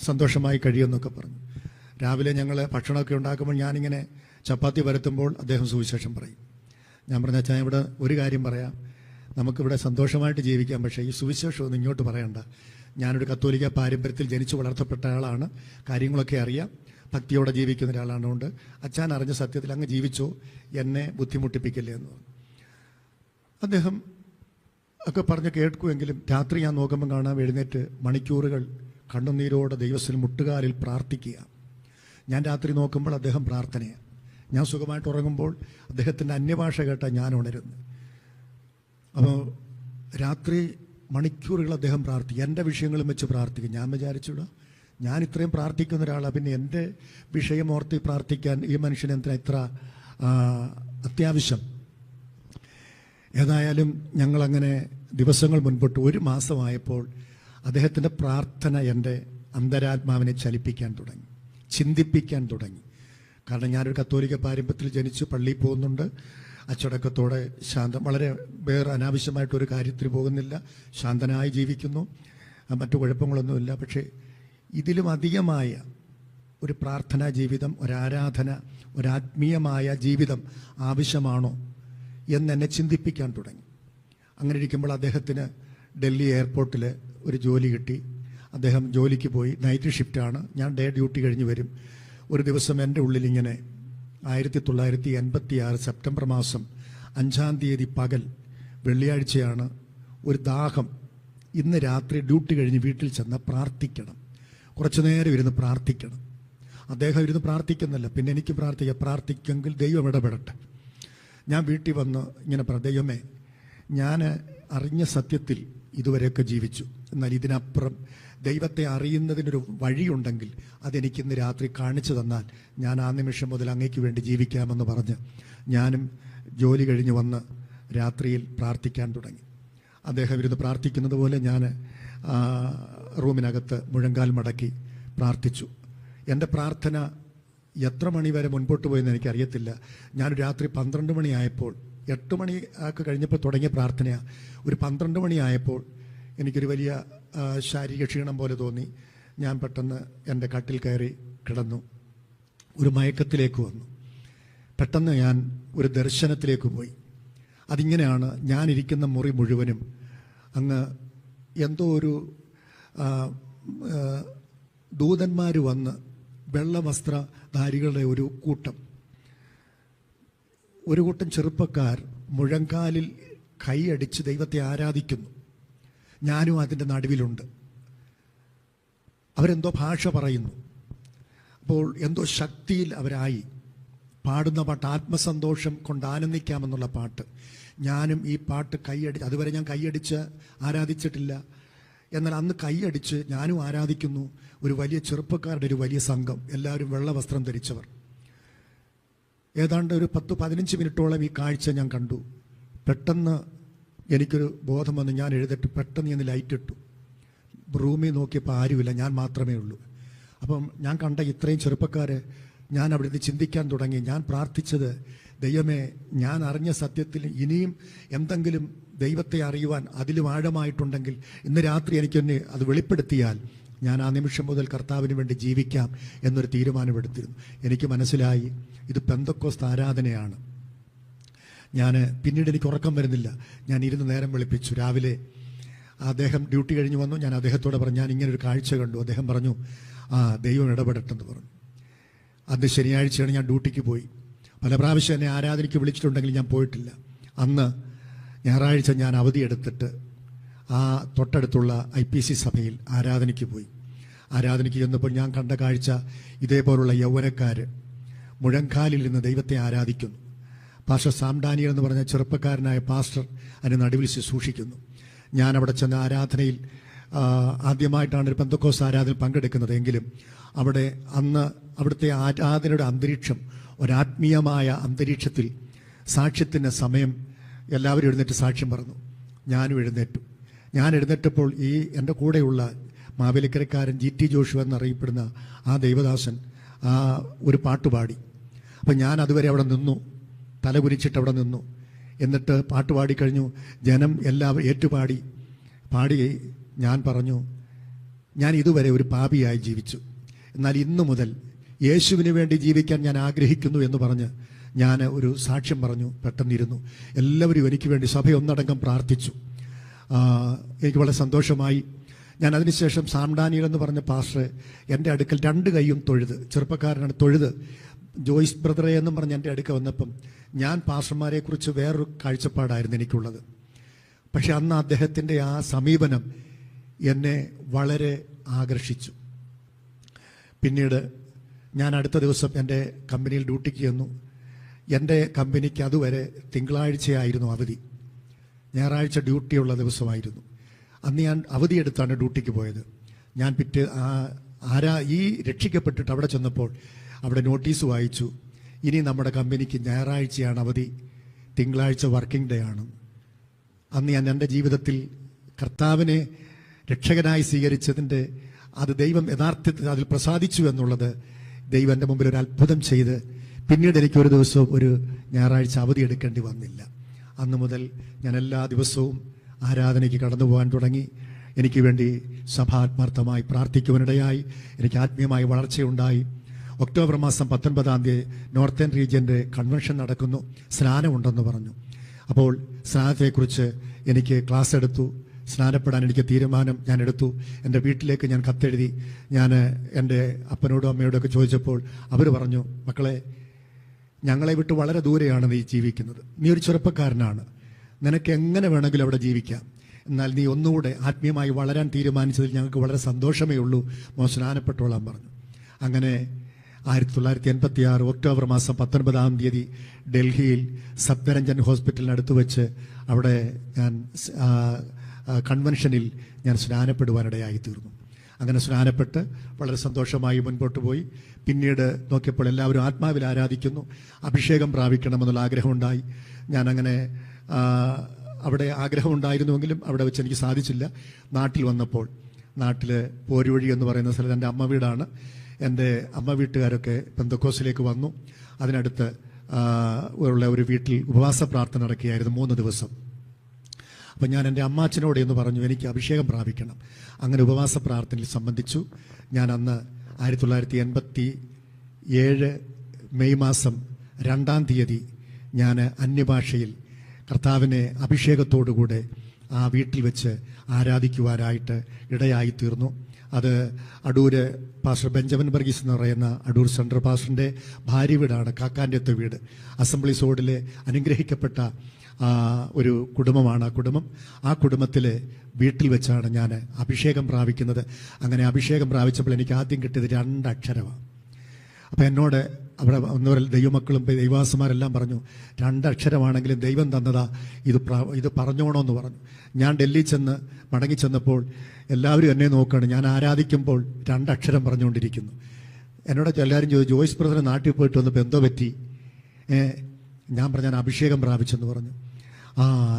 സന്തോഷമായി കഴിയുമെന്നൊക്കെ പറഞ്ഞു. രാവിലെ ഞങ്ങൾ ഭക്ഷണമൊക്കെ ഉണ്ടാക്കുമ്പോൾ ഞാനിങ്ങനെ ചപ്പാത്തി പരത്തുമ്പോൾ അദ്ദേഹം സുവിശേഷം പറയും. ഞാൻ പറഞ്ഞ അച്ഛാ, ഇവിടെ ഒരു കാര്യം പറയാം, നമുക്കിവിടെ സന്തോഷമായിട്ട് ജീവിക്കാം, പക്ഷേ ഈ സുവിശേഷം ഒന്നും ഇങ്ങോട്ട് പറയണ്ട, ഞാനൊരു കത്തോലിക്ക പാരമ്പര്യത്തിൽ ജനിച്ചു വളർത്തപ്പെട്ട ആളാണ്, കാര്യങ്ങളൊക്കെ അറിയാം, ഭക്തിയോടെ ജീവിക്കുന്ന ഒരാളാണ്. കൊണ്ട് അച്ഛൻ അറിഞ്ഞ സത്യത്തിൽ അങ്ങ് ജീവിച്ചോ, എന്നെ ബുദ്ധിമുട്ടിപ്പിക്കില്ലേ എന്ന് പറഞ്ഞു. അദ്ദേഹം ഒക്കെ പറഞ്ഞ് കേൾക്കുമെങ്കിലും രാത്രി ഞാൻ നോക്കുമ്പോൾ കാണാൻ എഴുന്നേറ്റ് മണിക്കൂറുകൾ കണ്ണുനീരോടെ ദൈവത്തിൽ മുട്ടുകാലിൽ പ്രാർത്ഥിക്കുക. ഞാൻ രാത്രി നോക്കുമ്പോൾ അദ്ദേഹം പ്രാർത്ഥനയാണ്. ഞാൻ സുഖമായിട്ട് ഉറങ്ങുമ്പോൾ അദ്ദേഹത്തിൻ്റെ അന്യഭാഷ കേട്ടാൽ ഞാൻ ഉണരുന്നു. അപ്പോൾ രാത്രി മണിക്കൂറുകൾ അദ്ദേഹം പ്രാർത്ഥിക്കും, എൻ്റെ വിഷയങ്ങളും വെച്ച് പ്രാർത്ഥിക്കും. ഞാൻ വിചാരിച്ചുകൂടാ, ഞാൻ ഇത്രയും പ്രാർത്ഥിക്കുന്ന ഒരാളാണ്, പിന്നെ എൻ്റെ വിഷയം ഓർത്തി പ്രാർത്ഥിക്കാൻ ഈ മനുഷ്യന് എന്തിനാ ഇത്ര അത്യാവശ്യം? ഏതായാലും ഞങ്ങളങ്ങനെ ദിവസങ്ങൾ മുൻപോട്ട് 1 മാസമായപ്പോൾ അദ്ദേഹത്തിൻ്റെ പ്രാർത്ഥന എൻ്റെ അന്തരാത്മാവിനെ ചലിപ്പിക്കാൻ തുടങ്ങി, ചിന്തിപ്പിക്കാൻ തുടങ്ങി. കാരണം ഞാനൊരു കത്തോലിക്ക പാരമ്പര്യത്തിൽ ജനിച്ചു, പള്ളിയിൽ പോകുന്നുണ്ട്, അച്ചടക്കത്തോടെ ശാന്തം, വളരെ വേറെ അനാവശ്യമായിട്ടൊരു കാര്യത്തിന് പോകുന്നില്ല, ശാന്തനായി ജീവിക്കുന്നു, മറ്റു കുഴപ്പങ്ങളൊന്നുമില്ല. പക്ഷേ ഇതിലും അധികമായ ഒരു പ്രാർത്ഥനാ ജീവിതം, ഒരാരാധന, ഒരാത്മീയമായ ജീവിതം ആവശ്യമാണോ എന്നെന്നെ ചിന്തിപ്പിക്കാൻ തുടങ്ങി. അങ്ങനെ ഇരിക്കുമ്പോൾ അദ്ദേഹത്തിന് ഡൽഹി എയർപോർട്ടിൽ ഒരു ജോലി കിട്ടി. അദ്ദേഹം ജോലിക്ക് പോയി, നൈറ്റ് ഷിഫ്റ്റാണ്, ഞാൻ ഡേ ഡ്യൂട്ടി കഴിഞ്ഞ് വരും. ഒരു ദിവസം എൻ്റെ ഉള്ളിലിങ്ങനെ 1986 സെപ്റ്റംബർ മാസം 5-ാം തീയതി പകൽ, വെള്ളിയാഴ്ചയാണ്, ഒരു ദാഹം. ഇന്ന് രാത്രി ഡ്യൂട്ടി കഴിഞ്ഞ് വീട്ടിൽ ചെന്ന് പ്രാർത്ഥിക്കണം, കുറച്ചു നേരം ഇരുന്ന് പ്രാർത്ഥിക്കണം. അദ്ദേഹം ഇരുന്ന് പ്രാർത്ഥിക്കുന്നില്ല, പിന്നെ എനിക്ക് പ്രാർത്ഥിക്കുമെങ്കിൽ ദൈവം ഇടപെടട്ടെ. ഞാൻ വീട്ടിൽ വന്ന് ഇങ്ങനെ ദൈവമേ, ഞാൻ അറിഞ്ഞ സത്യത്തിൽ ഇതുവരെയൊക്കെ ജീവിച്ചു, എന്നാൽ ഇതിനപ്പുറം ദൈവത്തെ അറിയുന്നതിനൊരു വഴിയുണ്ടെങ്കിൽ അതെനിക്കിന്ന് രാത്രി കാണിച്ചു തന്നാൽ ഞാൻ ആ നിമിഷം മുതൽ അങ്ങേക്ക് വേണ്ടി ജീവിക്കാമെന്ന് പറഞ്ഞ് ഞാനും ജോലി കഴിഞ്ഞ് വന്ന് രാത്രിയിൽ പ്രാർത്ഥിക്കാൻ തുടങ്ങി. അദ്ദേഹം ഇരുന്ന് പ്രാർത്ഥിക്കുന്നത് പോലെ ഞാൻ റൂമിനകത്ത് മുഴങ്കാൽ മടക്കി പ്രാർത്ഥിച്ചു. എൻ്റെ പ്രാർത്ഥന എത്ര മണി വരെ മുൻപോട്ട് പോയെന്ന് എനിക്കറിയത്തില്ല. ഞാൻ രാത്രി 12 മണിയായപ്പോൾ, 8 മണി ഒക്കെ കഴിഞ്ഞപ്പോൾ തുടങ്ങിയ പ്രാർത്ഥനയാണ്. ഒരു 12 മണിയായപ്പോൾ എനിക്കൊരു വലിയ ശാരീരിക ക്ഷീണം പോലെ തോന്നി. ഞാൻ പെട്ടെന്ന് എൻ്റെ കട്ടിൽ കയറി കിടന്നു, ഒരു മയക്കത്തിലേക്ക് വന്നു. പെട്ടെന്ന് ഞാൻ ഒരു ദർശനത്തിലേക്ക് പോയി. അതിങ്ങനെയാണ്, ഞാനിരിക്കുന്ന മുറി മുഴുവനും അങ്ങ് എന്തോ ഒരു ദൂതന്മാർ വന്ന് വെള്ളവസ്ത്രധാരികളുടെ ഒരു കൂട്ടം ചെറുപ്പക്കാർ മുഴങ്കാലിൽ കൈയടിച്ച് ദൈവത്തെ ആരാധിക്കുന്നു. ഞാനും അതിൻ്റെ നടുവിലുണ്ട്. അവരെന്തോ ഭാഷ പറയുന്നു. അപ്പോൾ എന്തോ ശക്തിയിൽ അവരായി പാടുന്ന പാട്ട്, ആത്മസന്തോഷം കൊണ്ട് ആനന്ദിക്കാമെന്നുള്ള പാട്ട്. ഞാനും ഈ പാട്ട് അതുവരെ ഞാൻ കൈയടിച്ച് ആരാധിച്ചിട്ടില്ല. എന്നാൽ അന്ന് കൈയടിച്ച് ഞാനും ആരാധിക്കുന്നു. ഒരു വലിയ ചെറുപ്പക്കാരുടെ ഒരു വലിയ സംഘം, എല്ലാവരും വെള്ള വസ്ത്രം ധരിച്ചവർ. ഏതാണ്ട് ഒരു 10-15 മിനിറ്റോളം ഈ കാഴ്ച ഞാൻ കണ്ടു. പെട്ടെന്ന് എനിക്കൊരു ബോധം വന്ന് ഞാൻ എഴുതിട്ട് പെട്ടെന്ന് ഞാൻ ലൈറ്റ് ഇട്ടു. റൂമിൽ നോക്കിയപ്പോൾ ആരുമില്ല, ഞാൻ മാത്രമേ ഉള്ളൂ. അപ്പം ഞാൻ കണ്ട ഇത്രയും ചെറുപ്പക്കാരെ ഞാൻ അവിടുന്ന് ചിന്തിക്കാൻ തുടങ്ങി. ഞാൻ പ്രാർത്ഥിച്ചത്, ദൈവമേ, ഞാൻ അറിഞ്ഞ സത്യത്തിൽ ഇനിയും എന്തെങ്കിലും ദൈവത്തെ അറിയുവാൻ അതിലും ആഴമായിട്ടുണ്ടെങ്കിൽ ഇന്ന് രാത്രി എനിക്കൊന്ന് അത് വെളിപ്പെടുത്തിയാൽ ഞാൻ ആ നിമിഷം മുതൽ കർത്താവിന് വേണ്ടി ജീവിക്കാം എന്നൊരു തീരുമാനമെടുത്തിരുന്നു. എനിക്ക് മനസ്സിലായി ഇത് പെന്തക്കോസ്ത് ആരാധനയാണ്. പിന്നീട് എനിക്ക് ഉറക്കം വരുന്നില്ല. ഞാൻ ഇരുന്ന് നേരം വെളുപ്പിച്ചു. രാവിലെ അദ്ദേഹം ഡ്യൂട്ടി കഴിഞ്ഞ് വന്നു. ഞാൻ അദ്ദേഹത്തോട് പറഞ്ഞു, ഞാൻ ഇങ്ങനെ ഒരു കാഴ്ച കണ്ടു. അദ്ദേഹം പറഞ്ഞു, ദൈവം ഇടപെടട്ടെന്ന് പറഞ്ഞു. അന്ന് ശനിയാഴ്ചയാണ്, ഞാൻ ഡ്യൂട്ടിക്ക് പോയി. പല പ്രാവശ്യം എന്നെ ആരാധനയ്ക്ക് വിളിച്ചിട്ടുണ്ടെങ്കിൽ ഞാൻ പോയിട്ടില്ല. അന്ന് ഞായറാഴ്ച ഞാൻ അവധിയെടുത്തിട്ട് തൊട്ടടുത്തുള്ള IPC സഭയിൽ ആരാധനയ്ക്ക് പോയി. ആരാധനയ്ക്ക് ചെന്നപ്പോൾ ഞാൻ കണ്ട കാഴ്ച, ഇതേപോലുള്ള യൗവനക്കാർ മുഴങ്കാലിൽ നിന്ന് ദൈവത്തെ ആരാധിക്കുന്നു. പാസ്റ്റർ സാം ഡാനിയൽ എന്ന് പറഞ്ഞ ചെറുപ്പക്കാരനായ പാസ്റ്റർ അതിന് നടുവിൽ ശുശ്രൂഷിക്കുന്നു. ഞാൻ അവിടെ ചെന്ന ആരാധനയിൽ ആദ്യമായിട്ടാണ് ഒരു പെന്തക്കോസ്ത് ആരാധനയിൽ പങ്കെടുക്കുന്നത്. എങ്കിലും അവിടുത്തെ ആരാധനയുടെ അന്തരീക്ഷം ഒരാത്മീയമായ അന്തരീക്ഷത്തിൽ സാക്ഷ്യത്തിൻ്റെ സമയം. എല്ലാവരും എഴുന്നേറ്റ് സാക്ഷ്യം പറഞ്ഞു. ഞാനും എഴുന്നേറ്റു. ഞാൻ എഴുന്നേറ്റപ്പോൾ എൻ്റെ കൂടെയുള്ള മാവേലിക്കരക്കാരൻ GT ജോഷുവ എന്നറിയപ്പെടുന്ന ആ ദൈവദാസൻ ഒരു പാട്ടുപാടി. അപ്പം ഞാൻ അതുവരെ അവിടെ നിന്നു, തലകുനിച്ചിട്ട് അവിടെ നിന്നു. എന്നിട്ട് പാട്ടുപാടി കഴിഞ്ഞു. ജനം എല്ലാവരും ഏറ്റുപാടി. ഞാൻ പറഞ്ഞു, ഞാൻ ഇതുവരെ ഒരു പാപിയായി ജീവിച്ചു, എന്നാൽ ഇന്നു മുതൽ യേശുവിന് വേണ്ടി ജീവിക്കാൻ ഞാൻ ആഗ്രഹിക്കുന്നു എന്ന് പറഞ്ഞ് ഞാൻ ഒരു സാക്ഷ്യം പറഞ്ഞു. പെട്ടെന്നിരുന്നു. എല്ലാവരും എനിക്ക് വേണ്ടി സഭയൊന്നടങ്കം പ്രാർത്ഥിച്ചു. എനിക്ക് വളരെ സന്തോഷമായി. ഞാൻ അതിനുശേഷം സാം ഡാനിയൽ എന്ന് പറഞ്ഞ പാസ്റ്റർ എൻ്റെ അടുക്കൽ 2 കൈയും തൊഴുത്, ചെറുപ്പക്കാരനാണ്, തൊഴുത് ജോയ്സ് ബ്രദറെ എന്നും പറഞ്ഞ് എൻ്റെ അടുക്ക വന്നപ്പം ഞാൻ പാസ്റ്റർമാരെക്കുറിച്ച് വേറൊരു കാഴ്ചപ്പാടായിരുന്നു എനിക്കുള്ളത്. പക്ഷെ അന്ന് അദ്ദേഹത്തിൻ്റെ ആ സമീപനം എന്നെ വളരെ ആകർഷിച്ചു. പിന്നീട് ഞാൻ അടുത്ത ദിവസം എൻ്റെ കമ്പനിയിൽ ഡ്യൂട്ടിക്ക് ചെന്നു. എൻ്റെ കമ്പനിക്ക് അതുവരെ തിങ്കളാഴ്ചയായിരുന്നു അവധി, ഞായറാഴ്ച ഡ്യൂട്ടിയുള്ള ദിവസമായിരുന്നു. അന്ന് ഞാൻ അവധിയെടുത്താണ് ഡ്യൂട്ടിക്ക് പോയത്. ഞാൻ ഈ രക്ഷിക്കപ്പെട്ടിട്ട് അവിടെ ചെന്നപ്പോൾ അവിടെ നോട്ടീസ് വായിച്ചു, ഇനി നമ്മുടെ കമ്പനിക്ക് ഞായറാഴ്ചയാണ് അവധി, തിങ്കളാഴ്ച വർക്കിംഗ് ഡേ ആണ്. അന്ന് ഞാൻ എൻ്റെ ജീവിതത്തിൽ കർത്താവിനെ രക്ഷകനായി സ്വീകരിച്ചതിൻ്റെ അത് ദൈവം യഥാർത്ഥത്തിൽ അതിൽ പ്രസാദിച്ചു എന്നുള്ളത് ദൈവം എൻ്റെ മുമ്പിൽ ഒരു അത്ഭുതം ചെയ്ത് പിന്നീട് എനിക്കൊരു ദിവസവും ഒരു ഞായറാഴ്ച അവധി എടുക്കേണ്ടി വന്നില്ല. അന്ന് മുതൽ ഞാൻ എല്ലാ ദിവസവും ആരാധനയ്ക്ക് കടന്നു പോകാൻ തുടങ്ങി. എനിക്ക് വേണ്ടി സഭാത്മാർത്ഥമായി പ്രാർത്ഥിക്കുവാനിടയായി. എനിക്ക് ആത്മീയമായി വളർച്ചയുണ്ടായി. ഒക്ടോബർ മാസം 19-ാം തീയതി നോർത്തേൺ റീജിയൻ്റെ കൺവെൻഷൻ നടക്കുന്നു, സ്നാനമുണ്ടെന്ന് പറഞ്ഞു. അപ്പോൾ സ്നാനത്തെക്കുറിച്ച് എനിക്ക് ക്ലാസ് എടുത്തു. സ്നാനപ്പെടാൻ എനിക്ക് തീരുമാനം ഞാൻ എടുത്തു. എൻ്റെ വീട്ടിലേക്ക് ഞാൻ കത്തെഴുതി. ഞാൻ എൻ്റെ അപ്പനോടും അമ്മയോടും ഒക്കെ ചോദിച്ചപ്പോൾ അവർ പറഞ്ഞു, മക്കളെ, ഞങ്ങളെ വിട്ട് വളരെ ദൂരെയാണ് നീ ജീവിക്കുന്നത്, നീ ഒരു ചെറുപ്പക്കാരനാണ്, നിനക്ക് എങ്ങനെ വേണമെങ്കിലും അവിടെ ജീവിക്കാം, എന്നാൽ നീ ഒന്നുകൂടെ ആത്മീയമായി വളരാൻ തീരുമാനിച്ചതിൽ ഞങ്ങൾക്ക് വളരെ സന്തോഷമേ ഉള്ളൂ, സ്നാനപ്പെട്ടോളാൻ പറഞ്ഞു. അങ്ങനെ 1986 ഒക്ടോബർ മാസം 19-ാം തീയതി ഡൽഹിയിൽ സപ്തരഞ്ജൻ ഹോസ്പിറ്റലിനടുത്ത് വെച്ച് അവിടെ ഞാൻ കൺവെൻഷനിൽ ഞാൻ സ്നാനപ്പെടുവാനിടയായി തീർന്നു. അങ്ങനെ സ്നാനപ്പെട്ട് വളരെ സന്തോഷമായി മുൻപോട്ട് പോയി. പിന്നീട് നോക്കിയപ്പോൾ എല്ലാവരും ആത്മാവിൽ ആരാധിക്കുന്നു, അഭിഷേകം പ്രാപിക്കണമെന്നുള്ള ആഗ്രഹമുണ്ടായി. ഞാനങ്ങനെ അവിടെ ആഗ്രഹമുണ്ടായിരുന്നുവെങ്കിലും അവിടെ വെച്ച് എനിക്ക് സാധിച്ചില്ല. നാട്ടിൽ വന്നപ്പോൾ, നാട്ടിൽ പോരുവഴി എന്ന് പറയുന്ന സ്ഥലത്ത് എൻ്റെ അമ്മ വീടാണ്. എൻ്റെ അമ്മ വീട്ടുകാരൊക്കെ പെന്തക്കോസിലേക്ക് വന്നു. അതിനടുത്ത് ഉള്ള ഒരു വീട്ടിൽ ഉപവാസ പ്രാർത്ഥന നടക്കുകയായിരുന്നു 3 ദിവസം. അപ്പം ഞാൻ എൻ്റെ അമ്മാച്ചനോട് എന്ന് പറഞ്ഞു, എനിക്ക് അഭിഷേകം പ്രാപിക്കണം. അങ്ങനെ ഉപവാസ പ്രാർത്ഥനയിൽ സംബന്ധിച്ചു. ഞാൻ അന്ന് 1987 മെയ് മാസം 2-ാം തീയതി ഞാൻ അന്യഭാഷയിൽ കർത്താവിനെ അഭിഷേകത്തോടുകൂടെ ആ വീട്ടിൽ വെച്ച് ആരാധിക്കുവാനായിട്ട് ഇടയായി തീർന്നു. അത് അടൂര് പാസ്റ്റർ ബെഞ്ചമിൻ വർഗീസ് എന്ന് പറയുന്ന അടൂർ സെൻട്രൽ പാസ്റ്ററിൻ്റെ ഭാര്യ വീടാണ്, കാക്കാൻ്റെത്തെ വീട്. അസംബ്ലി സോഡിലെ അനുഗ്രഹിക്കപ്പെട്ട ഒരു കുടുംബമാണ് ആ കുടുംബം. ആ കുടുംബത്തിലെ വീട്ടിൽ വെച്ചാണ് ഞാൻ അഭിഷേകം പ്രാപിക്കുന്നത്. അങ്ങനെ അഭിഷേകം പ്രാപിച്ചപ്പോൾ എനിക്ക് ആദ്യം കിട്ടിയത് 2 അക്ഷരമാണ്. അപ്പം എന്നോട് അവിടെ വന്നവരിൽ ദൈവമക്കളും ദൈവാസന്മാരെല്ലാം പറഞ്ഞു, 2 അക്ഷരമാണെങ്കിലും ദൈവം തന്നതാ, ഇത് പറഞ്ഞോണമെന്ന് പറഞ്ഞു. ഞാൻ ഡൽഹി ചെന്ന് മടങ്ങിച്ചെന്നപ്പോൾ എല്ലാവരും എന്നെ നോക്കുകയാണ്. ഞാൻ ആരാധിക്കുമ്പോൾ 2 അക്ഷരം പറഞ്ഞുകൊണ്ടിരിക്കുന്നു. എന്നോട് എല്ലാവരും ചോദിച്ചു, ജോയ്സ് ബ്രദറെ നാട്ടിൽ പോയിട്ട് വന്നപ്പോൾ എന്തോ പറ്റി? ഞാൻ പറഞ്ഞു, ഞാൻ അഭിഷേകം പ്രാപിച്ചെന്ന് പറഞ്ഞു.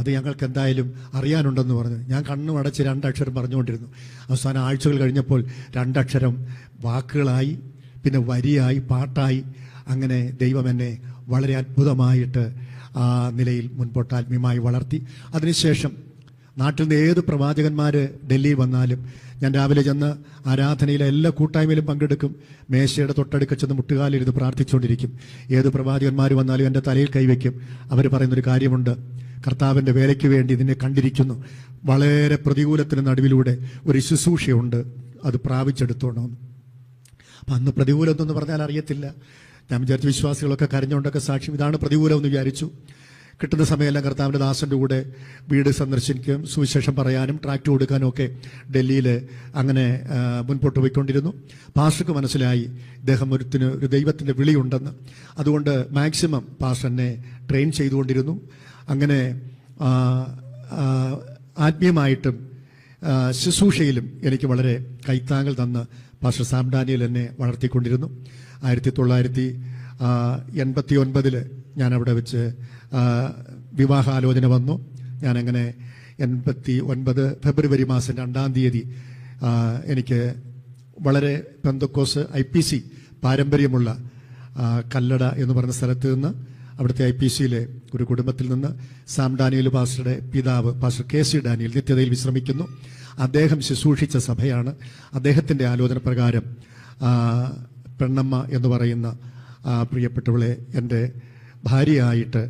അത് ഞങ്ങൾക്ക് എന്തായാലും അറിയാനുണ്ടെന്ന് പറഞ്ഞു. ഞാൻ കണ്ണും അടച്ച് 2 അക്ഷരം പറഞ്ഞുകൊണ്ടിരുന്നു. അവസാന ആഴ്ചകൾ കഴിഞ്ഞപ്പോൾ 2 അക്ഷരം വാക്കുകളായി, പിന്നെ വരിയായി, പാട്ടായി. അങ്ങനെ ദൈവം എന്നെ വളരെ അത്ഭുതമായിട്ട് ആ നിലയിൽ മുൻപോട്ട് ആത്മീയമായി വളർത്തി. അതിനുശേഷം നാട്ടിൽ നിന്ന് ഏത് പ്രവാചകന്മാർ ഡൽഹിയിൽ വന്നാലും ഞാൻ രാവിലെ ചെന്ന് ആരാധനയിലെ എല്ലാ കൂട്ടായ്മയിലും പങ്കെടുക്കും. മേശയുടെ തൊട്ടടുക്ക ചെന്ന് മുട്ടുകാലിരുന്ന് പ്രാർത്ഥിച്ചുകൊണ്ടിരിക്കും. ഏത് പ്രവാചകന്മാർ വന്നാലും എൻ്റെ തലയിൽ കൈവയ്ക്കും. അവർ പറയുന്നൊരു കാര്യമുണ്ട്, കർത്താവിൻ്റെ വേലയ്ക്ക് വേണ്ടി ഇതിനെ കണ്ടിരിക്കുന്നു, വളരെ പ്രതികൂലത്തിന് നടുവിലൂടെ ഒരു ശുശ്രൂഷയുണ്ട്, അത് പ്രാപിച്ചെടുത്തോണം. അപ്പം അന്ന് പ്രതികൂലം എന്ന് പറഞ്ഞാൽ അറിയത്തില്ല. ഞാൻ വിചാരിച്ചു വിശ്വാസികളൊക്കെ കരഞ്ഞുകൊണ്ടൊക്കെ സാക്ഷ്യം ഇതാണ് പ്രതികൂലം എന്ന് വിചാരിച്ചു. കിട്ടുന്ന സമയമെല്ലാം കർത്താവിൻ്റെ ദാസൻ്റെ കൂടെ വീട് സന്ദർശിക്കുകയും സുവിശേഷം പറയാനും ട്രാക്ട് കൊടുക്കാനും ഒക്കെ ഡൽഹിയിൽ അങ്ങനെ മുൻപോട്ട് പോയിക്കൊണ്ടിരുന്നു. പാസ്റ്റർക്ക് മനസ്സിലായി ഇദ്ദേഹം ഒരു ദൈവത്തിൻ്റെ വിളിയുണ്ടെന്ന്. അതുകൊണ്ട് മാക്സിമം പാസ്റ്റർ എന്നെ ട്രെയിൻ ചെയ്തുകൊണ്ടിരുന്നു. അങ്ങനെ ആത്മീയമായിട്ടും ശുശ്രൂഷയിലും എനിക്ക് വളരെ കൈത്താങ്ങൽ തന്ന് പാസ്റ്റർ സാം ഡാനിയൽ എന്നെ വളർത്തിക്കൊണ്ടിരുന്നു. 1989 ഞാനവിടെ വെച്ച് വിവാഹാലോചന വന്നു. ഞാനങ്ങനെ 89 ഫെബ്രുവരി മാസം 2-ാം തീയതി എനിക്ക് വളരെ പെന്തക്കോസ് IPC പാരമ്പര്യമുള്ള കല്ലട എന്ന് പറയുന്ന സ്ഥലത്ത് നിന്ന്, അവിടുത്തെ IPCയിലെ ഒരു കുടുംബത്തിൽ നിന്ന് സാം ഡാനിയൽ പാസ്റ്ററുടെ പിതാവ് പാസ്റ്റർ KC ഡാനിയൽ നിത്യതയിൽ വിശ്രമിക്കുന്നു. അദ്ദേഹം ശുശ്രൂഷിച്ച സഭയാണ്. അദ്ദേഹത്തിൻ്റെ ആലോചന പ്രകാരം പെണ്ണമ്മ എന്ന് പറയുന്ന പ്രിയപ്പെട്ടവളെ എൻ്റെ ഭാര്യയായിട്ട്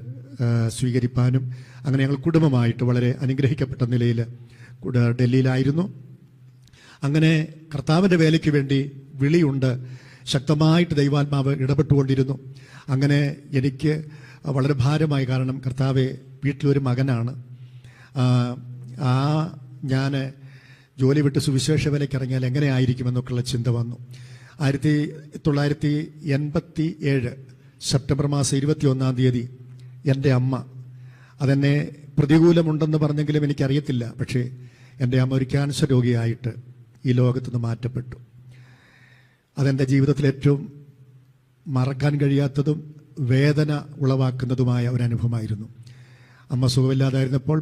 സ്വീകരിപ്പാനും അങ്ങനെ ഞങ്ങൾ കുടുംബമായിട്ട് വളരെ അനുഗ്രഹിക്കപ്പെട്ട നിലയിൽ ഡൽഹിയിലായിരുന്നു. അങ്ങനെ കർത്താവിൻ്റെ വേലയ്ക്ക് വേണ്ടി വിളിയുണ്ട്. ശക്തമായിട്ട് ദൈവാത്മാവ് ഇടപെട്ടുകൊണ്ടിരുന്നു. അങ്ങനെ എനിക്ക് വളരെ ഭാരമായി. കാരണം കർത്താവെ, വീട്ടിലൊരു മകനാണ്. ഞാൻ ജോലി വിട്ട് സുവിശേഷ വേലയ്ക്ക് ഇറങ്ങിയാൽ എങ്ങനെ ആയിരിക്കുമെന്നൊക്കെയുള്ള ചിന്ത വന്നു. 1987 സെപ്റ്റംബർ മാസം 21-ാം തീയതി എൻ്റെ അമ്മ, അതെന്നെ പ്രതികൂലമുണ്ടെന്ന് പറഞ്ഞെങ്കിലും എനിക്കറിയത്തില്ല, പക്ഷേ എൻ്റെ അമ്മ ഒരു ക്യാൻസർ രോഗിയായിട്ട് ഈ ലോകത്തുനിന്ന് മാറ്റപ്പെട്ടു. അതെൻ്റെ ജീവിതത്തിൽ ഏറ്റവും മറക്കാൻ കഴിയാത്തതും വേദന ഉളവാക്കുന്നതുമായ ഒരു അനുഭവമായിരുന്നു. അമ്മ സുഖമില്ലാതായിരുന്നപ്പോൾ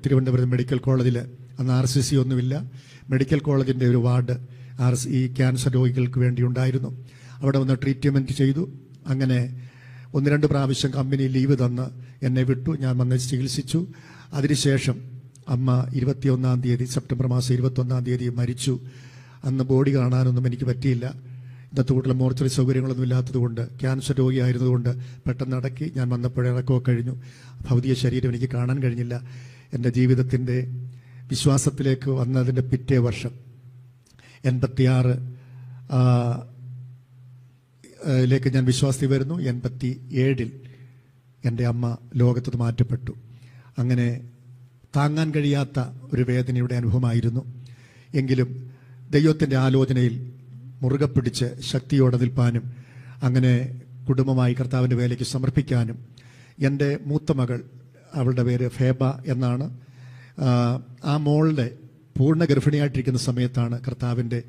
തിരുവനന്തപുരം മെഡിക്കൽ കോളേജിൽ, അന്ന് RCC ഒന്നുമില്ല, മെഡിക്കൽ കോളേജിൻ്റെ ഒരു വാർഡ് ഈ ക്യാൻസർ രോഗികൾക്ക് വേണ്ടി ഉണ്ടായിരുന്നു. അവിടെ വന്ന് ട്രീറ്റ്മെൻറ്റ് ചെയ്തു. അങ്ങനെ 1-2 പ്രാവശ്യം കമ്പനി ലീവ് തന്ന് എന്നെ വിട്ടു. ഞാൻ വന്ന് ചികിത്സിച്ചു. അതിനുശേഷം അമ്മ 21-ാം തീയതി, സെപ്റ്റംബർ മാസം 21-ാം തീയതി മരിച്ചു. അന്ന് ബോഡി കാണാനൊന്നും എനിക്ക് പറ്റിയില്ല. ഇന്നത്തെ കൂട്ടിലെ മോർച്ചറി സൗകര്യങ്ങളൊന്നും ഇല്ലാത്തതുകൊണ്ട്, ക്യാൻസർ രോഗിയായിരുന്നതുകൊണ്ട് പെട്ടെന്ന് അടക്കി. ഞാൻ വന്നപ്പോഴിറക്കമൊക്കെ കഴിഞ്ഞു. ഭൗതിക ശരീരം എനിക്ക് കാണാൻ കഴിഞ്ഞില്ല. എൻ്റെ ജീവിതത്തിൻ്റെ വിശ്വാസത്തിലേക്ക് വന്നതിൻ്റെ പിറ്റേ വർഷം 86 ലേക്ക് ഞാൻ വിശ്വാസത്തിൽ വരുന്നു. 87 എൻ്റെ അമ്മ ലോകത്ത് മാറ്റപ്പെട്ടു. അങ്ങനെ താങ്ങാൻ കഴിയാത്ത ഒരു വേദനയുടെ അനുഭവമായിരുന്നു. എങ്കിലും ദൈവത്തിൻ്റെ ആലോചനയിൽ മുറുകെ പിടിച്ച് ശക്തിയോടെ നിൽപ്പാനും അങ്ങനെ കുടുംബമായി കർത്താവിൻ്റെ വേലയ്ക്ക് സമർപ്പിക്കാനും, എൻ്റെ മൂത്ത മകൾ, അവളുടെ പേര് ഫേബ എന്നാണ്, ആ മോളുടെ പൂർണ്ണ ഗർഭിണിയായിട്ടിരിക്കുന്ന സമയത്താണ് കർത്താവിൻ്റെ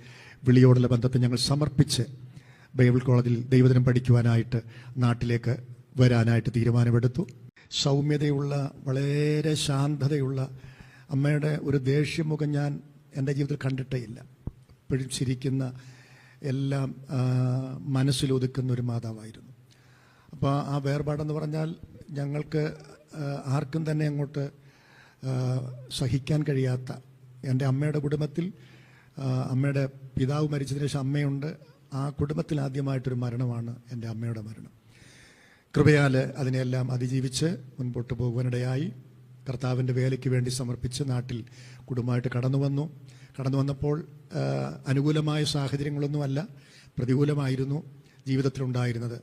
വിളിയോടുള്ള ബന്ധത്തെ ഞങ്ങൾ സമർപ്പിച്ച് ബൈബിൾ കോളേജിൽ ദൈവദിനം പഠിക്കുവാനായിട്ട് നാട്ടിലേക്ക് വരാനായിട്ട് തീരുമാനമെടുത്തു. സൗമ്യതയുള്ള, വളരെ ശാന്തതയുള്ള അമ്മയുടെ ഒരു ദേഷ്യമുഖം ഞാൻ എൻ്റെ ജീവിതത്തിൽ കണ്ടിട്ടേ ഇല്ല. എപ്പോഴും ചിരിക്കുന്ന, എല്ലാം മനസ്സിലൊതുക്കുന്ന ഒരു മാതാവായിരുന്നു. അപ്പോൾ ആ വേർപാടെന്ന് പറഞ്ഞാൽ ഞങ്ങൾക്ക് ആർക്കും തന്നെ അങ്ങോട്ട് സഹിക്കാൻ കഴിയാത്ത, എൻ്റെ അമ്മയുടെ കുടുംബത്തിൽ അമ്മയുടെ പിതാവ് മരിച്ചതിന് ശേഷം അമ്മയുണ്ട്. ആ കുടുംബത്തിൽ ആദ്യമായിട്ടൊരു മരണമാണ് എൻ്റെ അമ്മയുടെ മരണം. കൃപയാൽ അതിനെല്ലാം അതിജീവിച്ച് മുൻപോട്ട് പോകുവാനിടയായി. കർത്താവിൻ്റെ വേലയ്ക്ക് വേണ്ടി സമർപ്പിച്ച് നാട്ടിൽ കുടുംബമായിട്ട് കടന്നു വന്നപ്പോൾ അനുകൂലമായ സാഹചര്യങ്ങളൊന്നുമല്ല, പ്രതികൂലമായിരുന്നു ജീവിതത്തിലുണ്ടായിരുന്നത്.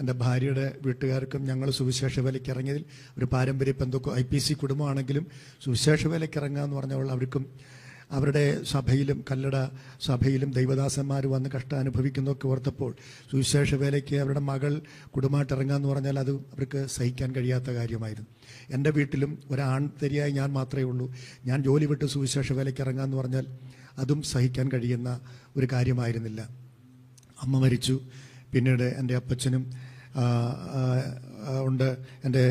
എൻ്റെ ഭാര്യയുടെ വീട്ടുകാർക്കും ഞങ്ങൾ സുവിശേഷ വേലയ്ക്ക് ഇറങ്ങിയതിൽ ഒരു പാരമ്പര്യ പെന്തക്കോ IPC കുടുംബമാണെങ്കിലും സുവിശേഷ വേലയ്ക്ക് ഇറങ്ങുക എന്ന് പറഞ്ഞാൽ അവർക്കും അവരുടെ സഭയിലും കല്ലട സഭയിലും ദൈവദാസന്മാർ വന്ന് കഷ്ടം അനുഭവിക്കുന്നതൊക്കെ ഓർത്തപ്പോൾ സുവിശേഷ വേലയ്ക്ക് അവരുടെ മകൾ കുടുംബമായിട്ട് ഇറങ്ങുക എന്ന് പറഞ്ഞാൽ അത് അവർക്ക് സഹിക്കാൻ കഴിയാത്ത കാര്യമായിരുന്നു. എൻ്റെ വീട്ടിലും ഒരാൺതരിയായി ഞാൻ മാത്രമേ ഉള്ളൂ. ഞാൻ ജോലി വിട്ട് സുവിശേഷ വേലയ്ക്ക് ഇറങ്ങുക എന്ന് പറഞ്ഞാൽ അതും സഹിക്കാൻ കഴിയുന്ന ഒരു കാര്യമായിരുന്നില്ല. അമ്മ മരിച്ചു. പിന്നീട് എൻ്റെ അപ്പച്ചനും ഉണ്ട്. എൻ്റെ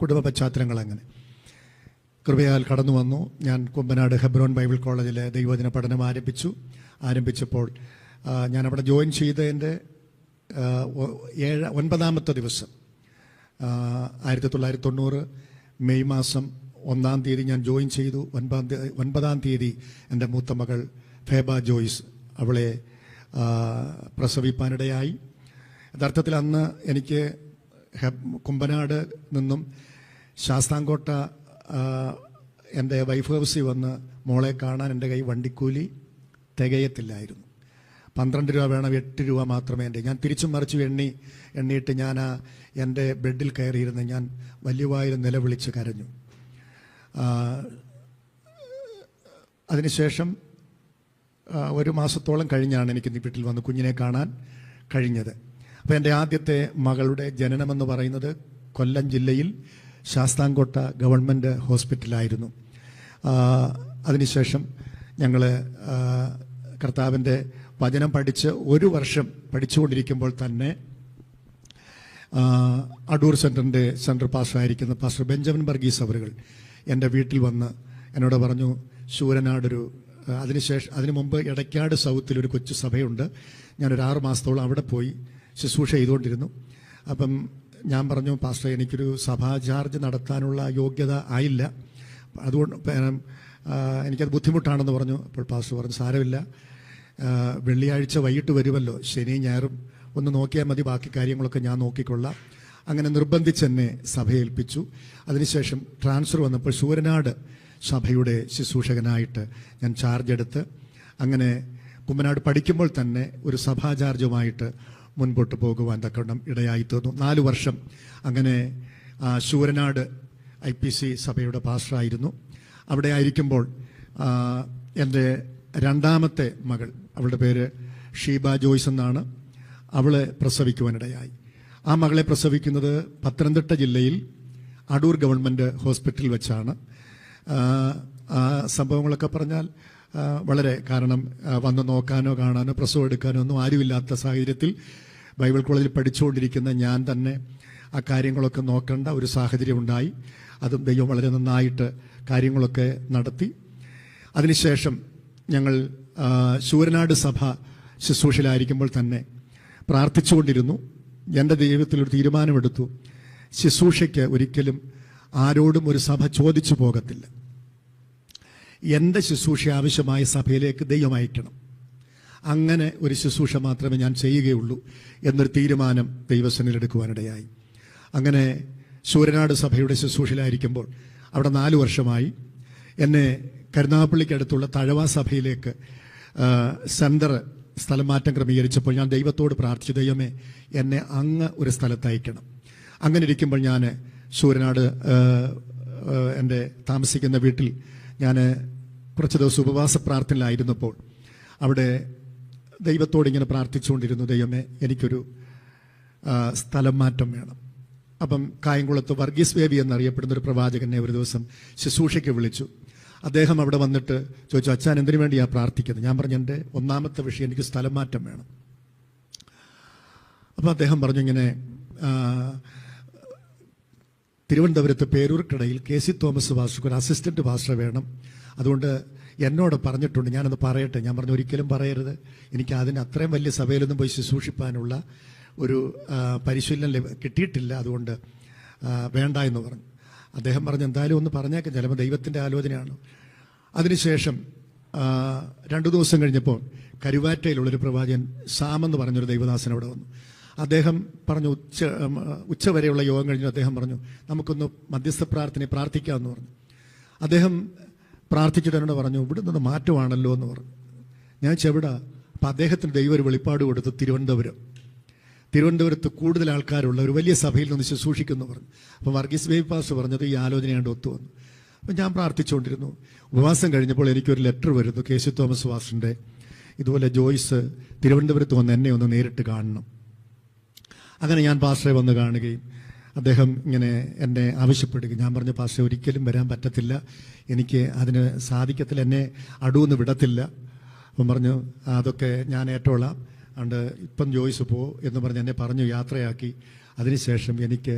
കുടുംബ പശ്ചാത്തലങ്ങൾ അങ്ങനെ കൃപയാൽ കടന്നു വന്നു. ഞാൻ കുമ്പനാട് ഹെബ്രോൻ ബൈബിൾ കോളേജിലെ ദൈവദിന പഠനം ആരംഭിച്ചപ്പോൾ ഞാൻ അവിടെ ജോയിൻ ചെയ്തതിൻ്റെ 9ാമത്തെ ദിവസം 1990 മെയ് മാസം 1-ാം തീയതി ഞാൻ ജോയിൻ ചെയ്തു. 9-ാം തീയതി എൻ്റെ മൂത്ത മകൾ ഫേബ ജോയ്സ് അവളെ പ്രസവിപ്പാനിടയായി. യഥാർത്ഥത്തിൽ അന്ന് എനിക്ക് കുമ്പനാട് നിന്നും ശാസ്താംകോട്ട എൻ്റെ വൈഫ് ഹൗസിൽ വന്ന് മോളെ കാണാൻ എൻ്റെ കൈ വണ്ടിക്കൂലി തികയത്തില്ലായിരുന്നു. 12 രൂപ വേണം, 8 രൂപ മാത്രമേ ഞാൻ തിരിച്ചും മറിച്ചും എണ്ണിയിട്ട് ഞാൻ എൻ്റെ ബെഡിൽ കയറിയിരുന്ന് ഞാൻ വലിയവായിൽ നിലവിളിച്ച് കരഞ്ഞു. അതിനുശേഷം 1 മാസത്തോളം കഴിഞ്ഞാണ് എനിക്ക് വീട്ടിൽ വന്ന് കുഞ്ഞിനെ കാണാൻ കഴിഞ്ഞത്. അപ്പോൾ എൻ്റെ ആദ്യത്തെ മകളുടെ ജനനമെന്ന് പറയുന്നത് കൊല്ലം ജില്ലയിൽ ശാസ്താംകോട്ട ഗവൺമെൻറ് ഹോസ്പിറ്റലായിരുന്നു. അതിനുശേഷം ഞങ്ങൾ കർത്താവിൻ്റെ വചനം പഠിച്ച് 1 വർഷം പഠിച്ചുകൊണ്ടിരിക്കുമ്പോൾ തന്നെ അടൂർ സെൻറ്റർ പാസ്റ്ററായിരിക്കുന്ന പാസ്റ്റർ ബെഞ്ചമിൻ വർഗീസ് അവറുകൾ എൻ്റെ വീട്ടിൽ വന്ന് എന്നോട് പറഞ്ഞു, ശൂരനാടൊരു അതിനു മുമ്പ് എടക്കാട് സൗത്തിലൊരു കൊച്ചു സഭയുണ്ട്, ഞാനൊരു 6 മാസത്തോളം അവിടെ പോയി ശുശ്രൂഷ ചെയ്തുകൊണ്ടിരുന്നു. അപ്പം ഞാൻ പറഞ്ഞു, പാസ്റ്റർ എനിക്കൊരു സഭാ ചാർജ് നടത്താനുള്ള യോഗ്യത ആയില്ല, അതുകൊണ്ട് എനിക്കത് ബുദ്ധിമുട്ടാണെന്ന് പറഞ്ഞു. അപ്പോൾ പാസ്റ്റർ പറഞ്ഞു, സാരമില്ല, വെള്ളിയാഴ്ച വൈകിട്ട് വരുമല്ലോ, ശനി ഞായറും ഒന്ന് നോക്കിയാൽ മതി, ബാക്കി കാര്യങ്ങളൊക്കെ ഞാൻ നോക്കിക്കൊള്ളാം. അങ്ങനെ നിർബന്ധിച്ച് എന്നെ സഭയേൽപ്പിച്ചു. അതിനുശേഷം ട്രാൻസ്ഫർ വന്നപ്പോൾ ശൂരനാട് സഭയുടെ ശുശ്രൂഷകനായിട്ട് ഞാൻ ചാർജ് എടുത്ത് അങ്ങനെ കുമ്മനാട് പഠിക്കുമ്പോൾ തന്നെ ഒരു സഭാചാർജുമായിട്ട് മുൻപോട്ട് പോകുവാൻ തക്കവണ്ണം ഇടയായി തീർന്നു. 4 വർഷം അങ്ങനെ ശൂരനാട് IPC സഭയുടെ പാസ്റ്ററായിരുന്നു. അവിടെ ആയിരിക്കുമ്പോൾ എൻ്റെ രണ്ടാമത്തെ മകൾ, അവളുടെ പേര് ഷീബ ജോയ്സ് എന്നാണ്, അവളെ പ്രസവിക്കുവാനിടയായി. ആ മകളെ പ്രസവിക്കുന്നത് പത്തനംതിട്ട ജില്ലയിൽ അടൂർ ഗവൺമെൻറ് ഹോസ്പിറ്റലിൽ വെച്ചാണ്. ആ സംഭവങ്ങളൊക്കെ പറഞ്ഞാൽ വളരെ, കാരണം വന്ന് നോക്കാനോ കാണാനോ പ്രസവം എടുക്കാനോ ഒന്നും ആരുമില്ലാത്ത സാഹചര്യത്തിൽ ബൈബിൾ കോളേജിൽ പഠിച്ചുകൊണ്ടിരിക്കുന്ന ഞാൻ തന്നെ ആ കാര്യങ്ങളൊക്കെ നോക്കേണ്ട ഒരു സാഹചര്യം ഉണ്ടായി. അതും ദൈവം വളരെ നന്നായിട്ട് കാര്യങ്ങളൊക്കെ നടത്തി. അതിനുശേഷം ഞങ്ങൾ ശൂരനാട് സഭ ശുശ്രൂഷയിലായിരിക്കുമ്പോൾ തന്നെ പ്രാർത്ഥിച്ചുകൊണ്ടിരുന്നു. എൻ്റെ ദൈവത്തിലൊരു തീരുമാനമെടുത്തു, ശുശ്രൂഷയ്ക്ക് ഒരിക്കലും ആരോടും ഒരു സഭ ചോദിച്ചു പോകത്തില്ല. എൻ്റെ ശുശ്രൂഷ ആവശ്യമായ സഭയിലേക്ക് ദൈവം അയക്കണം. അങ്ങനെ ഒരു ശുശ്രൂഷ മാത്രമേ ഞാൻ ചെയ്യുകയുള്ളൂ എന്നൊരു തീരുമാനം ദൈവസന്നിധിയിൽ എടുക്കുവാനിടയായി. അങ്ങനെ ശൂരനാട് സഭയുടെ ശുശ്രൂഷയിലായിരിക്കുമ്പോൾ അവിടെ 4 വർഷമായി എന്നെ കരുനാഗപ്പള്ളിക്കടുത്തുള്ള തഴവ സഭയിലേക്ക് സെൻറ്റർ സ്ഥലം മാറ്റം ക്രമീകരിച്ചപ്പോൾ ഞാൻ ദൈവത്തോട് പ്രാർത്ഥിച്ചു, ദൈവമേ എന്നെ അങ്ങ് ഒരു സ്ഥലത്ത് അയക്കണം. അങ്ങനെ ഇരിക്കുമ്പോൾ ഞാൻ ശൂരനാട് എൻ്റെ താമസിക്കുന്ന വീട്ടിൽ ഞാൻ കുറച്ച് ദിവസം ഉപവാസ പ്രാർത്ഥനയിലായിരുന്നപ്പോൾ അവിടെ ദൈവത്തോട് ഇങ്ങനെ പ്രാർത്ഥിച്ചുകൊണ്ടിരുന്നു, ദൈവമേ എനിക്കൊരു സ്ഥലം മാറ്റം വേണം. അപ്പം കായംകുളത്ത് വർഗീസ് ബേബി എന്നറിയപ്പെടുന്ന ഒരു പ്രവാചകനെ ഒരു ദിവസം ശുശ്രൂഷയ്ക്ക് വിളിച്ചു. അദ്ദേഹം അവിടെ വന്നിട്ട് ചോദിച്ചു, അച്ഛൻ എന്തിനു വേണ്ടിയാണ് പ്രാർത്ഥിക്കുന്നത്? ഞാൻ പറഞ്ഞു, എൻ്റെ ഒന്നാമത്തെ വിഷയം എനിക്ക് സ്ഥലം മാറ്റം വേണം. അപ്പം അദ്ദേഹം പറഞ്ഞു, ഇങ്ങനെ തിരുവനന്തപുരത്ത് പേരൂർക്കടയിൽ KC തോമസ് പാസ്റ്റർക്ക് ഒരു അസിസ്റ്റന്റ് പാസ്റ്റർ വേണം, അതുകൊണ്ട് എന്നോട് പറഞ്ഞിട്ടുണ്ട്, ഞാനത് പറയട്ടെ. ഞാൻ പറഞ്ഞു, ഒരിക്കലും പറയരുത്, എനിക്ക് അതിന് അത്രയും വലിയ സഭയിലൊന്നും പോയി ശുശ്രൂഷിപ്പാനുള്ള ഒരു പരിശീലനം കിട്ടിയിട്ടില്ല, അതുകൊണ്ട് വേണ്ട എന്ന് പറഞ്ഞു. അദ്ദേഹം പറഞ്ഞു, എന്തായാലും ഒന്ന് പറഞ്ഞേക്കാം, ചിലപ്പോൾ ദൈവത്തിൻ്റെ ആലോചനയാണ്. അതിനുശേഷം 2 ദിവസം കഴിഞ്ഞപ്പോൾ കരുവാറ്റയിലുള്ളൊരു പ്രവാചകൻ സാമെന്ന് പറഞ്ഞൊരു ദൈവദാസൻ അവിടെ വന്നു. അദ്ദേഹം പറഞ്ഞു, ഉച്ചവരെയുള്ള യോഗം കഴിഞ്ഞു അദ്ദേഹം പറഞ്ഞു, നമുക്കൊന്ന് മധ്യസ്ഥ പ്രാർത്ഥിക്കാമെന്ന് പറഞ്ഞു. അദ്ദേഹം പ്രാർത്ഥിച്ചിട്ട് എന്നോട് പറഞ്ഞു, ഇവിടെ നിന്ന് മാറ്റമാണല്ലോ എന്ന് പറഞ്ഞു. ഞാൻ ചെവിടാ. അപ്പം അദ്ദേഹത്തിന് ദൈവം ഒരു വെളിപ്പാട് കൊടുത്തു, തിരുവനന്തപുരത്ത് കൂടുതൽ ആൾക്കാരുള്ള ഒരു വലിയ സഭയിൽ നിന്ന് ശുശ്രൂഷിക്കുന്നു പറഞ്ഞു. അപ്പം വർഗീസ് ബേബി പാസ്റ്റർ പറഞ്ഞത് ഈ ആലോചനയാണ്ട് ഒത്തു വന്നു. അപ്പം ഞാൻ പ്രാർത്ഥിച്ചുകൊണ്ടിരുന്നു. ഉപവാസം കഴിഞ്ഞപ്പോൾ എനിക്കൊരു ലെറ്റർ വരുന്നു, KC തോമസ് പാസ്റ്ററിൻ്റെ, ഇതുപോലെ ജോയ്സ് തിരുവനന്തപുരത്ത് വന്ന് എന്നെ ഒന്ന് നേരിട്ട് കാണണം. അങ്ങനെ ഞാൻ പാസ്റ്ററെ വന്ന് കാണുകയും അദ്ദേഹം ഇങ്ങനെ എന്നെ ആവശ്യപ്പെടുകയും, ഞാൻ പറഞ്ഞു, പാസ്റ്ററെ ഒരിക്കലും വരാൻ പറ്റത്തില്ല, എനിക്ക് അതിന് സാധിക്കത്തില്ല, എന്നെ അടുവൊന്നും വിടത്തില്ല. അപ്പം പറഞ്ഞു, അതൊക്കെ ഞാൻ ഏറ്റോളാം, അതുകൊണ്ട് ഇപ്പം ജോയ്സ് പോ എന്ന് പറഞ്ഞ് എന്നെ പറഞ്ഞു യാത്രയാക്കി. അതിനുശേഷം എനിക്ക്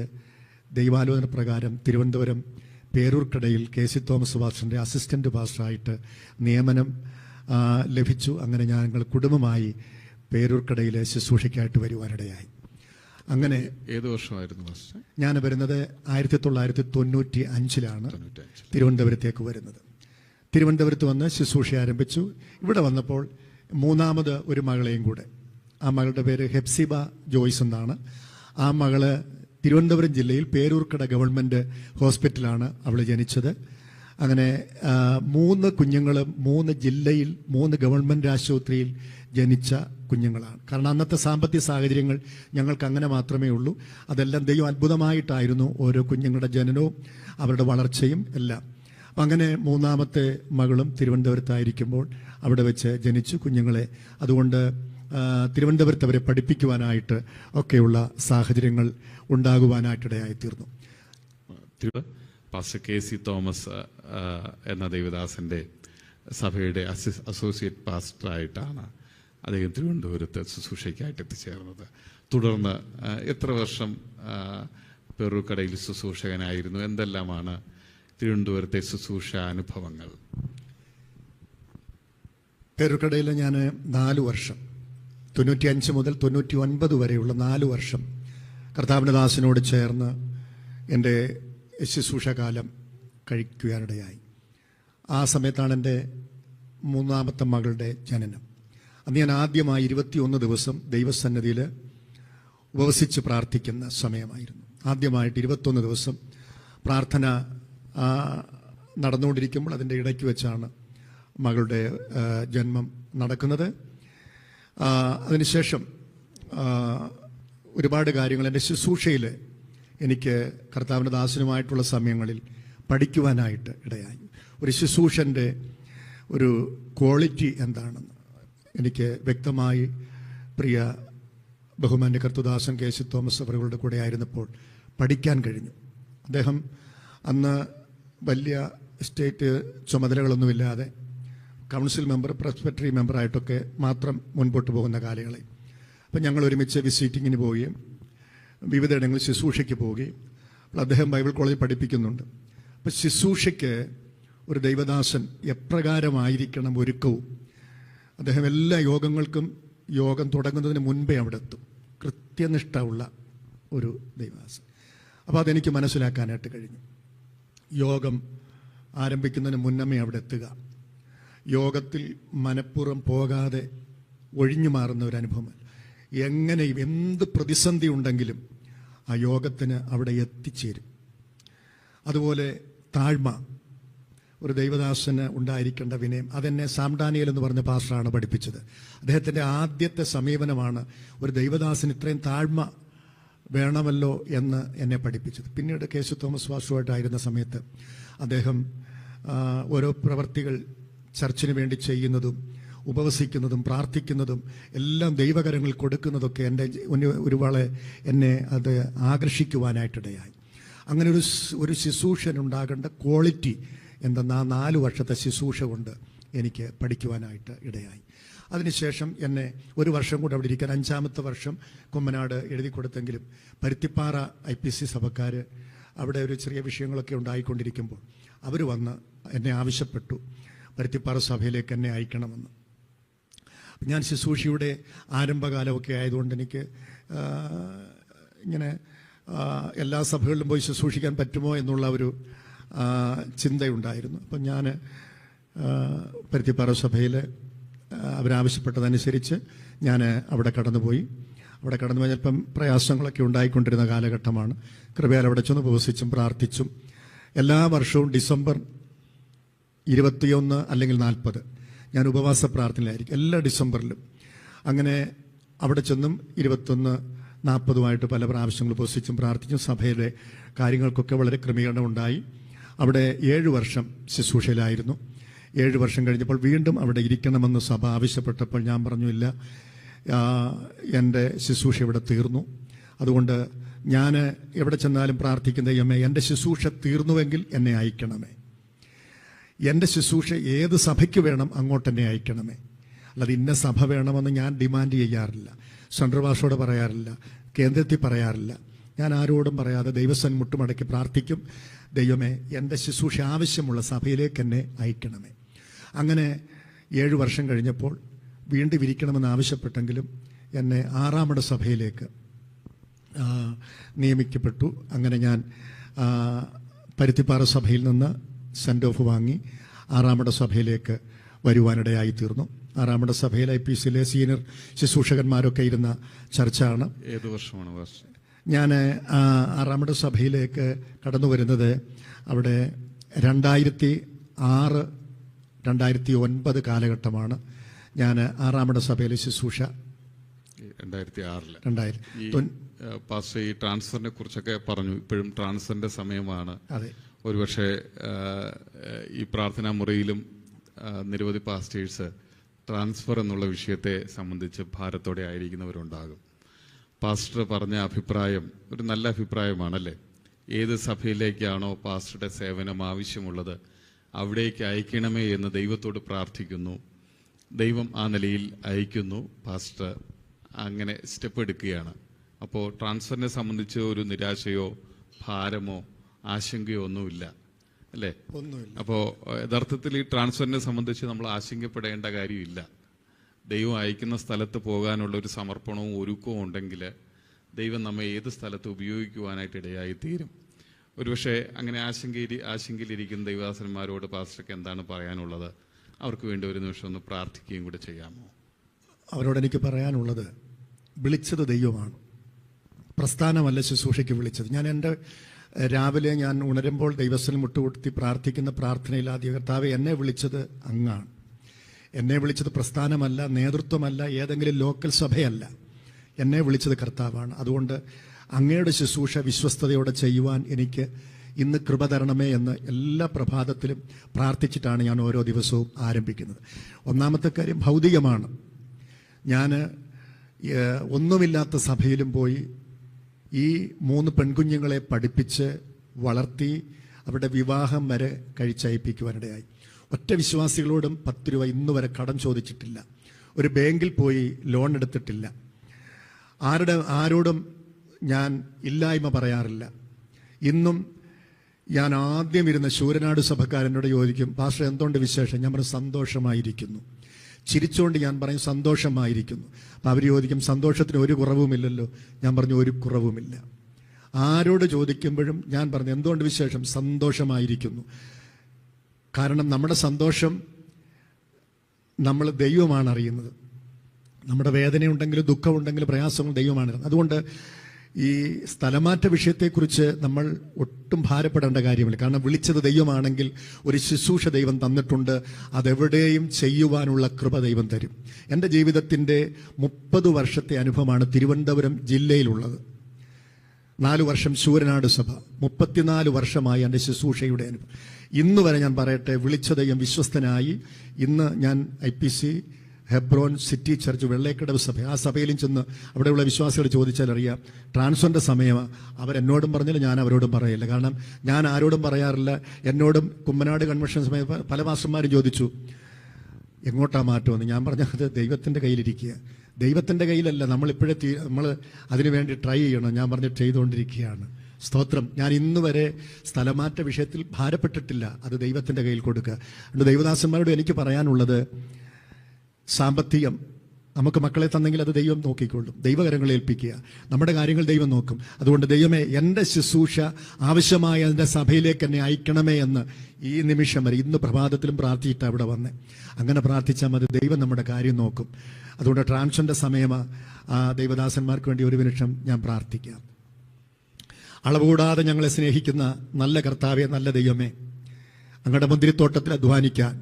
ദൈവാലോചന പ്രകാരം തിരുവനന്തപുരം പേരൂർക്കടയിൽ KC തോമസ് പാസ്റ്ററിൻ്റെ അസിസ്റ്റന്റ് പാസ്റ്ററായിട്ട് നിയമനം ലഭിച്ചു. അങ്ങനെ ഞങ്ങൾ കുടുംബമായി പേരൂർക്കടയിലെ ശുശ്രൂഷയ്ക്കായിട്ട് വരുവാനിടയായി. അങ്ങനെ ഏത് വർഷമായിരുന്നു പാസ്റ്റർ? ഞാൻ വരുന്നത് 1995 തിരുവനന്തപുരത്തേക്ക് വരുന്നത്. തിരുവനന്തപുരത്ത് വന്ന് ശുശ്രൂഷ ആരംഭിച്ചു. ഇവിടെ വന്നപ്പോൾ മൂന്നാമത് ഒരു മകളെയും കൂടെ, ആ മകളുടെ പേര് ഹെപ്സിബ ജോയ്സ് എന്നാണ്. ആ മകള് തിരുവനന്തപുരം ജില്ലയിൽ പേരൂർക്കട ഗവൺമെൻറ് ഹോസ്പിറ്റലാണ് അവൾ ജനിച്ചത്. അങ്ങനെ 3 കുഞ്ഞുങ്ങളും 3 ജില്ലയിൽ 3 ഗവൺമെൻറ് ആശുപത്രിയിൽ ജനിച്ച കുഞ്ഞുങ്ങളാണ്. കാരണം അന്നത്തെ സാമ്പത്തിക സാഹചര്യങ്ങൾ ഞങ്ങൾക്ക് അങ്ങനെ മാത്രമേ ഉള്ളൂ. അതെല്ലാം ദൈവം അത്ഭുതമായിട്ടായിരുന്നു ഓരോ കുഞ്ഞുങ്ങളുടെ ജനനവും അവരുടെ വളർച്ചയും എല്ലാം. അപ്പം അങ്ങനെ മൂന്നാമത്തെ മകളും തിരുവനന്തപുരത്തായിരിക്കുമ്പോൾ അവിടെ വെച്ച് ജനിച്ചു കുഞ്ഞുങ്ങളെ. അതുകൊണ്ട് തിരുവനന്തപുരത്ത് അവരെ പഠിപ്പിക്കുവാനായിട്ട് ഒക്കെയുള്ള സാഹചര്യങ്ങൾ ഉണ്ടാകുവാനായിട്ടിടയായിത്തീർന്നു. പാസ്റ്റർ KC തോമസ് എന്ന ദേവദാസന്റെ സഭയുടെ അസോസിയേറ്റ് പാസ്റ്ററായിട്ടാണ് അദ്ദേഹം തിരുവനന്തപുരത്ത് ശുശ്രൂഷയ്ക്കായിട്ട് എത്തിച്ചേർന്നത്. തുടർന്ന് എത്ര വർഷം പേരൂർക്കടയിൽ ശുശ്രൂഷകനായിരുന്നു? എന്തെല്ലാമാണ് തിരുവനന്തപുരത്തെ ശുശ്രൂഷ അനുഭവങ്ങൾ? പേരൂർക്കടയിൽ ഞാൻ 4 വർഷം, 95 മുതൽ 99 വരെയുള്ള 4 വർഷം കർത്താവിൻ്റെ ദാസനോട് ചേർന്ന് എൻ്റെ ശുശ്രൂഷകാലം കഴിക്കുവാനിടയായി. ആ സമയത്താണ് എൻ്റെ മൂന്നാമത്തെ മകളുടെ ജനനം. അന്ന് ഞാൻ ആദ്യമായി 21 ദിവസം ദൈവസന്നിധിയിൽ ഉപവസിച്ച് പ്രാർത്ഥിക്കുന്ന സമയമായിരുന്നു. ആദ്യമായിട്ട് 21 ദിവസം പ്രാർത്ഥന നടന്നുകൊണ്ടിരിക്കുമ്പോൾ അതിൻ്റെ ഇടയ്ക്ക് വെച്ചാണ് മകളുടെ ജന്മം നടക്കുന്നത്. അതിനുശേഷം ഒരുപാട് കാര്യങ്ങൾ എൻ്റെ ശുശ്രൂഷയിൽ എനിക്ക് കർത്താവിൻ്റെ ദാസനുമായിട്ടുള്ള സമയങ്ങളിൽ പഠിക്കുവാനായിട്ട് ഇടയായി. ഒരു ശുശ്രൂഷൻ്റെ ഒരു ക്വാളിറ്റി എന്താണെന്ന് എനിക്ക് വ്യക്തമായി പ്രിയ ബഹുമാന്യ കർത്തുദാസൻ കെ.സി. തോമസ് അവരുടെ കൂടെ ആയിരുന്നപ്പോൾ പഠിക്കാൻ കഴിഞ്ഞു. അദ്ദേഹം അന്ന് വലിയ സ്റ്റേറ്റ് ചുമതലകളൊന്നുമില്ലാതെ കൗൺസിൽ മെമ്പർ, പ്രസ്ബിറ്ററി മെമ്പറായിട്ടൊക്കെ മാത്രം മുൻപോട്ട് പോകുന്ന കാലങ്ങളിൽ അപ്പം ഞങ്ങൾ ഒരുമിച്ച് വിസിറ്റിങ്ങിന് പോവുകയും വിവിധയിടങ്ങളിൽ ശുശ്രൂഷയ്ക്ക് പോവുകയും അപ്പോൾ അദ്ദേഹം ബൈബിൾ കോളേജിൽ പഠിപ്പിക്കുന്നുണ്ട്. അപ്പം ശുശ്രൂഷയ്ക്ക് ഒരു ദൈവദാസൻ എപ്രകാരമായിരിക്കണം ഒരുക്കവും. അദ്ദേഹം എല്ലാ യോഗങ്ങൾക്കും യോഗം തുടങ്ങുന്നതിന് മുൻപേ അവിടെ എത്തും. കൃത്യനിഷ്ഠ ഉള്ള ഒരു ദൈവദാസൻ. അപ്പോൾ അതെനിക്ക് മനസ്സിലാക്കാനായിട്ട് കഴിഞ്ഞു. യോഗം ആരംഭിക്കുന്നതിന് മുന്നമേ അവിടെ എത്തുക, യോഗത്തിൽ മനഃപൂർവ്വം പോകാതെ ഒഴിഞ്ഞു മാറുന്ന ഒരു അനുഭവം. എങ്ങനെയും എന്ത് പ്രതിസന്ധി ഉണ്ടെങ്കിലും ആ യോഗത്തിന് അവിടെ എത്തിച്ചേരും. അതുപോലെ താഴ്മ, ഒരു ദൈവദാസന് ഉണ്ടായിരിക്കേണ്ട വിനയം. അതെന്നെ സാം ഡാനിയേൽ എന്ന് പറഞ്ഞ പാസ്റ്ററാണ് പഠിപ്പിച്ചത്. അദ്ദേഹത്തിൻ്റെ ആദ്യത്തെ സമീപനമാണ് ഒരു ദൈവദാസന് ഇത്രയും താഴ്മ വേണമല്ലോ എന്ന് എന്നെ പഠിപ്പിച്ചത്. പിന്നീട് കെ.സി. തോമസ് വാസുവായിട്ടായിരുന്ന സമയത്ത് അദ്ദേഹം ഓരോ പ്രവർത്തികൾ ചർച്ചിന് വേണ്ടി ചെയ്യുന്നതും ഉപവസിക്കുന്നതും പ്രാർത്ഥിക്കുന്നതും എല്ലാം ദൈവകരങ്ങൾ കൊടുക്കുന്നതൊക്കെ എൻ്റെ ഒരുപാട് എന്നെ അത് ആകർഷിക്കുവാനായിട്ടിടയായി. അങ്ങനെ ഒരു ശുശ്രൂഷനുണ്ടാകേണ്ട ക്വാളിറ്റി എന്തെന്ന് ആ 4 വർഷത്തെ ശുശ്രൂഷ കൊണ്ട് എനിക്ക് പഠിക്കുവാനായിട്ട് ഇടയായി. അതിനുശേഷം എന്നെ ഒരു വർഷം കൂടെ അവിടെ ഇരിക്കാൻ, 5-ാമത്തെ വർഷം കുമ്മനാട് എഴുതി കൊടുത്തെങ്കിലും പരുത്തിപ്പാറ IPC സഭക്കാർ അവിടെ ഒരു ചെറിയ വിഷയങ്ങളൊക്കെ ഉണ്ടായിക്കൊണ്ടിരിക്കുമ്പോൾ അവർ വന്ന് എന്നെ ആവശ്യപ്പെട്ടു പരുത്തിപ്പാറ സഭയിലേക്ക് എന്നെ അയക്കണമെന്ന്. ഞാൻ ശുശ്രൂഷയുടെ ആരംഭകാലമൊക്കെ ആയതുകൊണ്ട് എനിക്ക് ഇങ്ങനെ എല്ലാ സഭകളിലും പോയി ശുശ്രൂഷിക്കാൻ പറ്റുമോ എന്നുള്ള ഒരു ചിന്തയുണ്ടായിരുന്നു. അപ്പം ഞാൻ പരുത്തിപ്പാറ സഭയിൽ അവരാവശ്യപ്പെട്ടതനുസരിച്ച് ഞാൻ അവിടെ കടന്നുപോയി. അവിടെ കടന്നു കഴിഞ്ഞപ്പം പ്രയാസങ്ങളൊക്കെ ഉണ്ടായിക്കൊണ്ടിരുന്ന കാലഘട്ടമാണ്. കൃപയാൽ അവിടെ ചെന്ന് ഉപവസിച്ചും പ്രാർത്ഥിച്ചും എല്ലാ വർഷവും ഡിസംബർ 21 അല്ലെങ്കിൽ 40 ഞാൻ ഉപവാസ പ്രാർത്ഥനയിലായിരിക്കും എല്ലാ ഡിസംബറിലും. അങ്ങനെ അവിടെ ചെന്നും 21-40 പല പ്രാവശ്യങ്ങൾ ഉപവസിച്ചും പ്രാർത്ഥിച്ചും സഭയിലെ കാര്യങ്ങൾക്കൊക്കെ വളരെ ക്രമീകരണം ഉണ്ടായി. അവിടെ 7 വർഷം ശുശ്രൂഷയിലായിരുന്നു. 7 വർഷം കഴിഞ്ഞപ്പോൾ വീണ്ടും അവിടെ ഇരിക്കണമെന്ന് സഭ ആവശ്യപ്പെട്ടപ്പോൾ ഞാൻ പറഞ്ഞു, ഇല്ല, എൻ്റെ ശുശ്രൂഷ ഇവിടെ തീർന്നു. അതുകൊണ്ട് ഞാൻ എവിടെ ചെന്നാലും പ്രാർത്ഥിക്കുന്ന ദൈവമേ, എൻ്റെ ശുശ്രൂഷ തീർന്നുവെങ്കിൽ എന്നെ അയക്കണമേ. എൻ്റെ ശുശ്രൂഷ ഏത് സഭയ്ക്ക് വേണം അങ്ങോട്ട് എന്നെ അയക്കണമേ. അല്ലാതെ ഇന്ന സഭ വേണമെന്ന് ഞാൻ ഡിമാൻഡ് ചെയ്യാറില്ല, സെൻട്രൽ പറയാറില്ല, കേന്ദ്രത്തിൽ പറയാറില്ല. ഞാൻ ആരോടും പറയാതെ ദൈവസൻ മുട്ടുമടക്കി പ്രാർത്ഥിക്കും, ദൈവമേ എൻ്റെ ശുശ്രൂഷ ആവശ്യമുള്ള സഭയിലേക്ക് എന്നെ അയക്കണമേ. അങ്ങനെ 7 വർഷം കഴിഞ്ഞപ്പോൾ വീണ്ടും ഇരിക്കണമെന്ന് ആവശ്യപ്പെട്ടെങ്കിലും എന്നെ 6-ാമട സഭയിലേക്ക് നിയമിക്കപ്പെട്ടു. അങ്ങനെ ഞാൻ പരുത്തിപ്പാറ സഭയിൽ നിന്ന് സെൻഡ് ഓഫ് വാങ്ങി 6-ാമട സഭയിലേക്ക് വരുവാനിടയായി തീർന്നു. 6-ാമട സഭയിൽ IPCയിലെ സീനിയർ ശുശ്രൂഷകന്മാരൊക്കെ ഇരുന്ന ചർച്ചാണ്. ഏത് വർഷമാണ് ഞാൻ 6-ാമട സഭയിലേക്ക് കടന്നു വരുന്നത്? അവിടെ 2006-2009 കാലഘട്ടമാണ്. ഞാൻ 6-ാമട സഭയിലെ ശുശ്രൂഷ 2006 പാസ്റ്റർ ഈ ട്രാൻസ്ഫറിനെ കുറിച്ചൊക്കെ പറഞ്ഞു. ഇപ്പോഴും ട്രാൻസ്ഫറിന്റെ സമയമാണ്. അതെ, ഒരുപക്ഷെ ഈ പ്രാർത്ഥനാ മുറിയിലും നിരവധി പാസ്റ്റേഴ്സ് ട്രാൻസ്ഫർ എന്നുള്ള വിഷയത്തെ സംബന്ധിച്ച് ഭാരത്തോടെ ആയിരിക്കുന്നവരുണ്ടാകും. പാസ്റ്റർ പറഞ്ഞ അഭിപ്രായം ഒരു നല്ല അഭിപ്രായമാണല്ലേ? ഏത് സഭയിലേക്കാണോ പാസ്റ്ററുടെ സേവനം ആവശ്യമുള്ളത് അവിടേക്ക് അയക്കണമേ എന്ന് ദൈവത്തോട് പ്രാർത്ഥിക്കുന്നു. ദൈവം ആ നിലയിൽ അയക്കുന്നു. പാസ്റ്റർ അങ്ങനെ സ്റ്റെപ്പ് എടുക്കുകയാണ്. അപ്പോൾ ട്രാൻസ്ഫറിനെ സംബന്ധിച്ച് ഒരു നിരാശയോ ഭാരമോ ആശങ്കയോ ഒന്നുമില്ല, അല്ലേ? അപ്പോൾ യഥാർത്ഥത്തിൽ ഈ ട്രാൻസ്ഫറിനെ സംബന്ധിച്ച് നമ്മൾ ആശങ്കപ്പെടേണ്ട കാര്യമില്ല. ദൈവം അയക്കുന്ന സ്ഥലത്ത് പോകാനുള്ള ഒരു സമർപ്പണവും ഒരുക്കവും ഉണ്ടെങ്കിൽ ദൈവം നമ്മെ ഏത് സ്ഥലത്ത് ഉപയോഗിക്കുവാനായിട്ട് ഇടയായിത്തീരും. ഒരുപക്ഷെ അങ്ങനെ ആശങ്കയിലിരിക്കുന്ന ദൈവദാസന്മാരോട് പാസ്റ്റർക്ക് എന്താണ് പറയാനുള്ളത്? അവർക്ക് വേണ്ടി ഒരു നിമിഷം ഒന്ന് പ്രാർത്ഥിക്കുകയും കൂടെ ചെയ്യാമോ? അവരോട് എനിക്ക് പറയാനുള്ളത്, വിളിച്ചത് ദൈവമാണ്, പ്രസ്ഥാനമല്ല ശുശ്രൂഷയ്ക്ക് വിളിച്ചത്. രാവിലെ ഞാൻ ഉണരുമ്പോൾ ദൈവസ്ഥൽ മുട്ടുകൊടുത്തി പ്രാർത്ഥിക്കുന്ന പ്രാർത്ഥനയിൽ ആദ്യ കർത്താവേ, എന്നെ വിളിച്ചത് അങ്ങാണ്. എന്നെ വിളിച്ചത് പ്രസ്ഥാനമല്ല, നേതൃത്വമല്ല, ഏതെങ്കിലും ലോക്കൽ സഭയല്ല. എന്നെ വിളിച്ചത് കർത്താവാണ്. അതുകൊണ്ട് അങ്ങയുടെ ശുശ്രൂഷ വിശ്വസ്തയോടെ ചെയ്യുവാൻ എനിക്ക് ഇന്ന് കൃപ തരണമേ എന്ന് എല്ലാ പ്രഭാതത്തിലും പ്രാർത്ഥിച്ചിട്ടാണ് ഞാൻ ഓരോ ദിവസവും ആരംഭിക്കുന്നത്. ഒന്നാമത്തെ കാര്യം ഭൗതികമാണ്. ഞാൻ ഒന്നുമില്ലാത്ത സഭയിലും പോയി ഈ 3 പെൺകുഞ്ഞുങ്ങളെ പഠിപ്പിച്ച് വളർത്തി അവരുടെ വിവാഹം വരെ കഴിച്ചയപ്പിക്കുവാനിടയായി. ഒറ്റ വിശ്വാസികളോടും 10 രൂപ ഇന്ന് വരെ കടം ചോദിച്ചിട്ടില്ല. ഒരു ബാങ്കിൽ പോയി ലോൺ എടുത്തിട്ടില്ല. ആരോടും ഞാൻ ഇല്ലായ്മ പറയാറില്ല. ഇന്നും ഞാൻ ആദ്യം ഇരുന്ന ശൂരനാട് സഭക്കാരനോട് ചോദിക്കും, പാസ്റ്റർ എന്തുകൊണ്ട് വിശേഷം? ഞാൻ പറയും സന്തോഷമായിരിക്കുന്നു. ചിരിച്ചുകൊണ്ട് ഞാൻ പറയും സന്തോഷമായിരിക്കുന്നു. അപ്പം അവർ ചോദിക്കും സന്തോഷത്തിന് ഒരു കുറവുമില്ലല്ലോ. ഞാൻ പറഞ്ഞു ഒരു കുറവുമില്ല. ആരോട് ചോദിക്കുമ്പോഴും ഞാൻ പറഞ്ഞു എന്തുകൊണ്ട് വിശേഷം? സന്തോഷമായിരിക്കുന്നു. കാരണം നമ്മുടെ സന്തോഷം നമ്മൾ ദൈവമാണ് അറിയുന്നത്. നമ്മുടെ വേദനയുണ്ടെങ്കിലും ദുഃഖമുണ്ടെങ്കിലും പ്രയാസങ്ങൾ ദൈവമാണ് അറിയുന്നത്. അതുകൊണ്ട് ഈ സ്ഥലമാറ്റ വിഷയത്തെക്കുറിച്ച് നമ്മൾ ഒട്ടും ഭാരപ്പെടേണ്ട കാര്യമില്ല. കാരണം വിളിച്ചത് ദൈവമാണെങ്കിൽ ഒരു ശുശ്രൂഷ ദൈവം തന്നിട്ടുണ്ട്. അതെവിടെയും ചെയ്യുവാനുള്ള കൃപ ദൈവം തരും. എൻ്റെ ജീവിതത്തിൻ്റെ 30 വർഷത്തെ അനുഭവമാണ് തിരുവനന്തപുരം ജില്ലയിലുള്ളത്. 4 വർഷം ശൂരനാട് സഭ, 34 വർഷമായി എൻ്റെ ശുശ്രൂഷയുടെ അനുഭവം. ഇന്ന് വരെ ഞാൻ പറയട്ടെ, വിളിച്ച ദൈവം വിശ്വസ്തനായി. ഇന്ന് ഞാൻ IPC ഹെബ്രോൻ സിറ്റി ചർച്ച് വെള്ളേക്കടവ് സഭ, ആ സഭയിലും ചെന്ന് അവിടെയുള്ള വിശ്വാസികൾ ചോദിച്ചാൽ അറിയാം ട്രാൻസ്ഫറിൻ്റെ സമയമാണ്. അവരെന്നോടും പറഞ്ഞില്ല, ഞാൻ അവരോടും പറയില്ല. കാരണം ഞാൻ ആരോടും പറയാറില്ല. എന്നോടും കുമ്മനാട് കൺവെൻഷൻ സമയത്ത് പല മാസ്റ്റർമാരും ചോദിച്ചു എങ്ങോട്ടാ മാറ്റമെന്ന്. ഞാൻ പറഞ്ഞത് ദൈവത്തിൻ്റെ കയ്യിലിരിക്കുക. ദൈവത്തിൻ്റെ കയ്യിലല്ല, നമ്മൾ അതിനു വേണ്ടി ട്രൈ ചെയ്യണം. ഞാൻ പറഞ്ഞിട്ട് ചെയ്തുകൊണ്ടിരിക്കുകയാണ്. സ്തോത്രം. ഞാൻ ഇന്ന് വരെ സ്ഥലമാറ്റ വിഷയത്തിൽ ഭാരപ്പെട്ടിട്ടില്ല. അത് ദൈവത്തിൻ്റെ കയ്യിൽ കൊടുക്കുക. അതുകൊണ്ട് ദൈവദാസന്മാരോട് എനിക്ക് പറയാനുള്ളത്, സാമ്പത്തികം നമുക്ക് മക്കളെ തന്നെങ്കിൽ അത് ദൈവം നോക്കിക്കൊള്ളും. ദൈവകരങ്ങളെ ഏൽപ്പിക്കുക. നമ്മുടെ കാര്യങ്ങൾ ദൈവം നോക്കും. അതുകൊണ്ട് ദൈവമേ, എൻ്റെ ശുശ്രൂഷ ആവശ്യമായ എൻ്റെ സഭയിലേക്ക് എന്നെ അയക്കണമേ എന്ന് ഈ നിമിഷം വരെ ഇന്ന് പ്രഭാതത്തിലും പ്രാർത്ഥിച്ചിട്ട് അവിടെ വന്നേ. അങ്ങനെ പ്രാർത്ഥിച്ചാൽ മതി, ദൈവം നമ്മുടെ കാര്യം നോക്കും. അതുകൊണ്ട് ട്രാൻസ്ഫറിൻ്റെ സമയമാണ്. ദൈവദാസന്മാർക്ക് വേണ്ടി ഒരു നിമിഷം ഞാൻ പ്രാർത്ഥിക്കാം. അളവുകൂടാതെ ഞങ്ങളെ സ്നേഹിക്കുന്ന നല്ല കർത്താവേ, നല്ല ദൈവമേ, അങ്ങയുടെ മുന്തിരിത്തോട്ടത്തിൽ അധ്വാനിക്കാൻ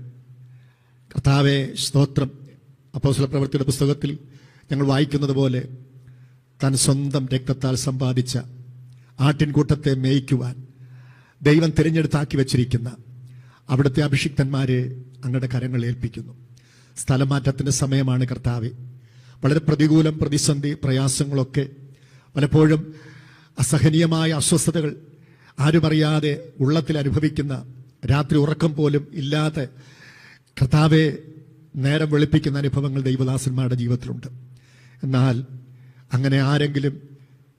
കർത്താവേ സ്തോത്രം. അപ്പോസ്തല പ്രവൃത്തിയുടെ പുസ്തകത്തിൽ ഞങ്ങൾ വായിക്കുന്നത് പോലെ താൻ സ്വന്തം രക്തത്താൽ സമ്പാദിച്ച ആട്ടിൻകൂട്ടത്തെ മേയ്ക്കുവാൻ ദൈവം തിരഞ്ഞെടുത്താക്കി വച്ചിരിക്കുന്ന അവിടുത്തെ അഭിഷിക്തന്മാരെ അങ്ങയുടെ കരങ്ങളിൽ ഏൽപ്പിക്കുന്നു. സ്ഥലമാറ്റത്തിൻ്റെ സമയമാണ് കർത്താവെ. വളരെ പ്രതികൂലം, പ്രതിസന്ധി, പ്രയാസങ്ങളൊക്കെ, പലപ്പോഴും അസഹനീയമായ അസ്വസ്ഥതകൾ ആരുമറിയാതെ ഉള്ളത്തിൽ അനുഭവിക്കുന്ന, രാത്രി ഉറക്കം പോലും ഇല്ലാതെ കർത്താവെ നേരം വെളുപ്പിക്കുന്ന അനുഭവങ്ങൾ ദൈവദാസന്മാരുടെ ജീവിതത്തിലുണ്ട്. എന്നാൽ അങ്ങനെ ആരെങ്കിലും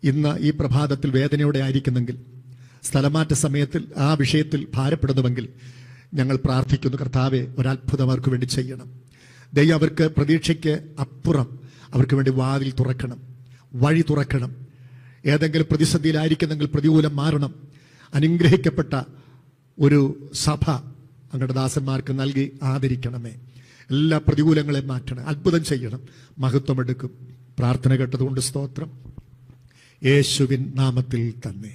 ഇന്ന് ഈ പ്രഭാതത്തിൽ വേദനയോടെ ആയിരിക്കുന്നെങ്കിൽ, സ്ഥലമാറ്റ സമയത്തിൽ ആ വിഷയത്തിൽ ഭാരപ്പെടുന്നുവെങ്കിൽ, ഞങ്ങൾ പ്രാർത്ഥിക്കുന്നു കർത്താവെ, ഒരത്ഭുതം അവർക്ക് വേണ്ടി ചെയ്യണം. ദൈവം അവർക്ക് പ്രതീക്ഷയ്ക്ക് അപ്പുറം അവർക്ക് വേണ്ടി വാതിൽ തുറക്കണം, വഴി തുറക്കണം. ഏതെങ്കിലും പ്രതിസന്ധിയിലായിരിക്കുന്നെങ്കിൽ പ്രതികൂലം മാറണം. അനുഗ്രഹിക്കപ്പെട്ട ഒരു സഭ അങ്ങയുടെ ദാസന്മാർക്ക് നൽകി ആദരിക്കണമേ. എല്ലാ പ്രതികൂലങ്ങളെയും മാറ്റണം, അത്ഭുതം ചെയ്യണം, മഹത്വമെടുക്കും. പ്രാർത്ഥന കേട്ടതുകൊണ്ട് സ്തോത്രം. യേശുവിൻ നാമത്തിൽ തന്നെ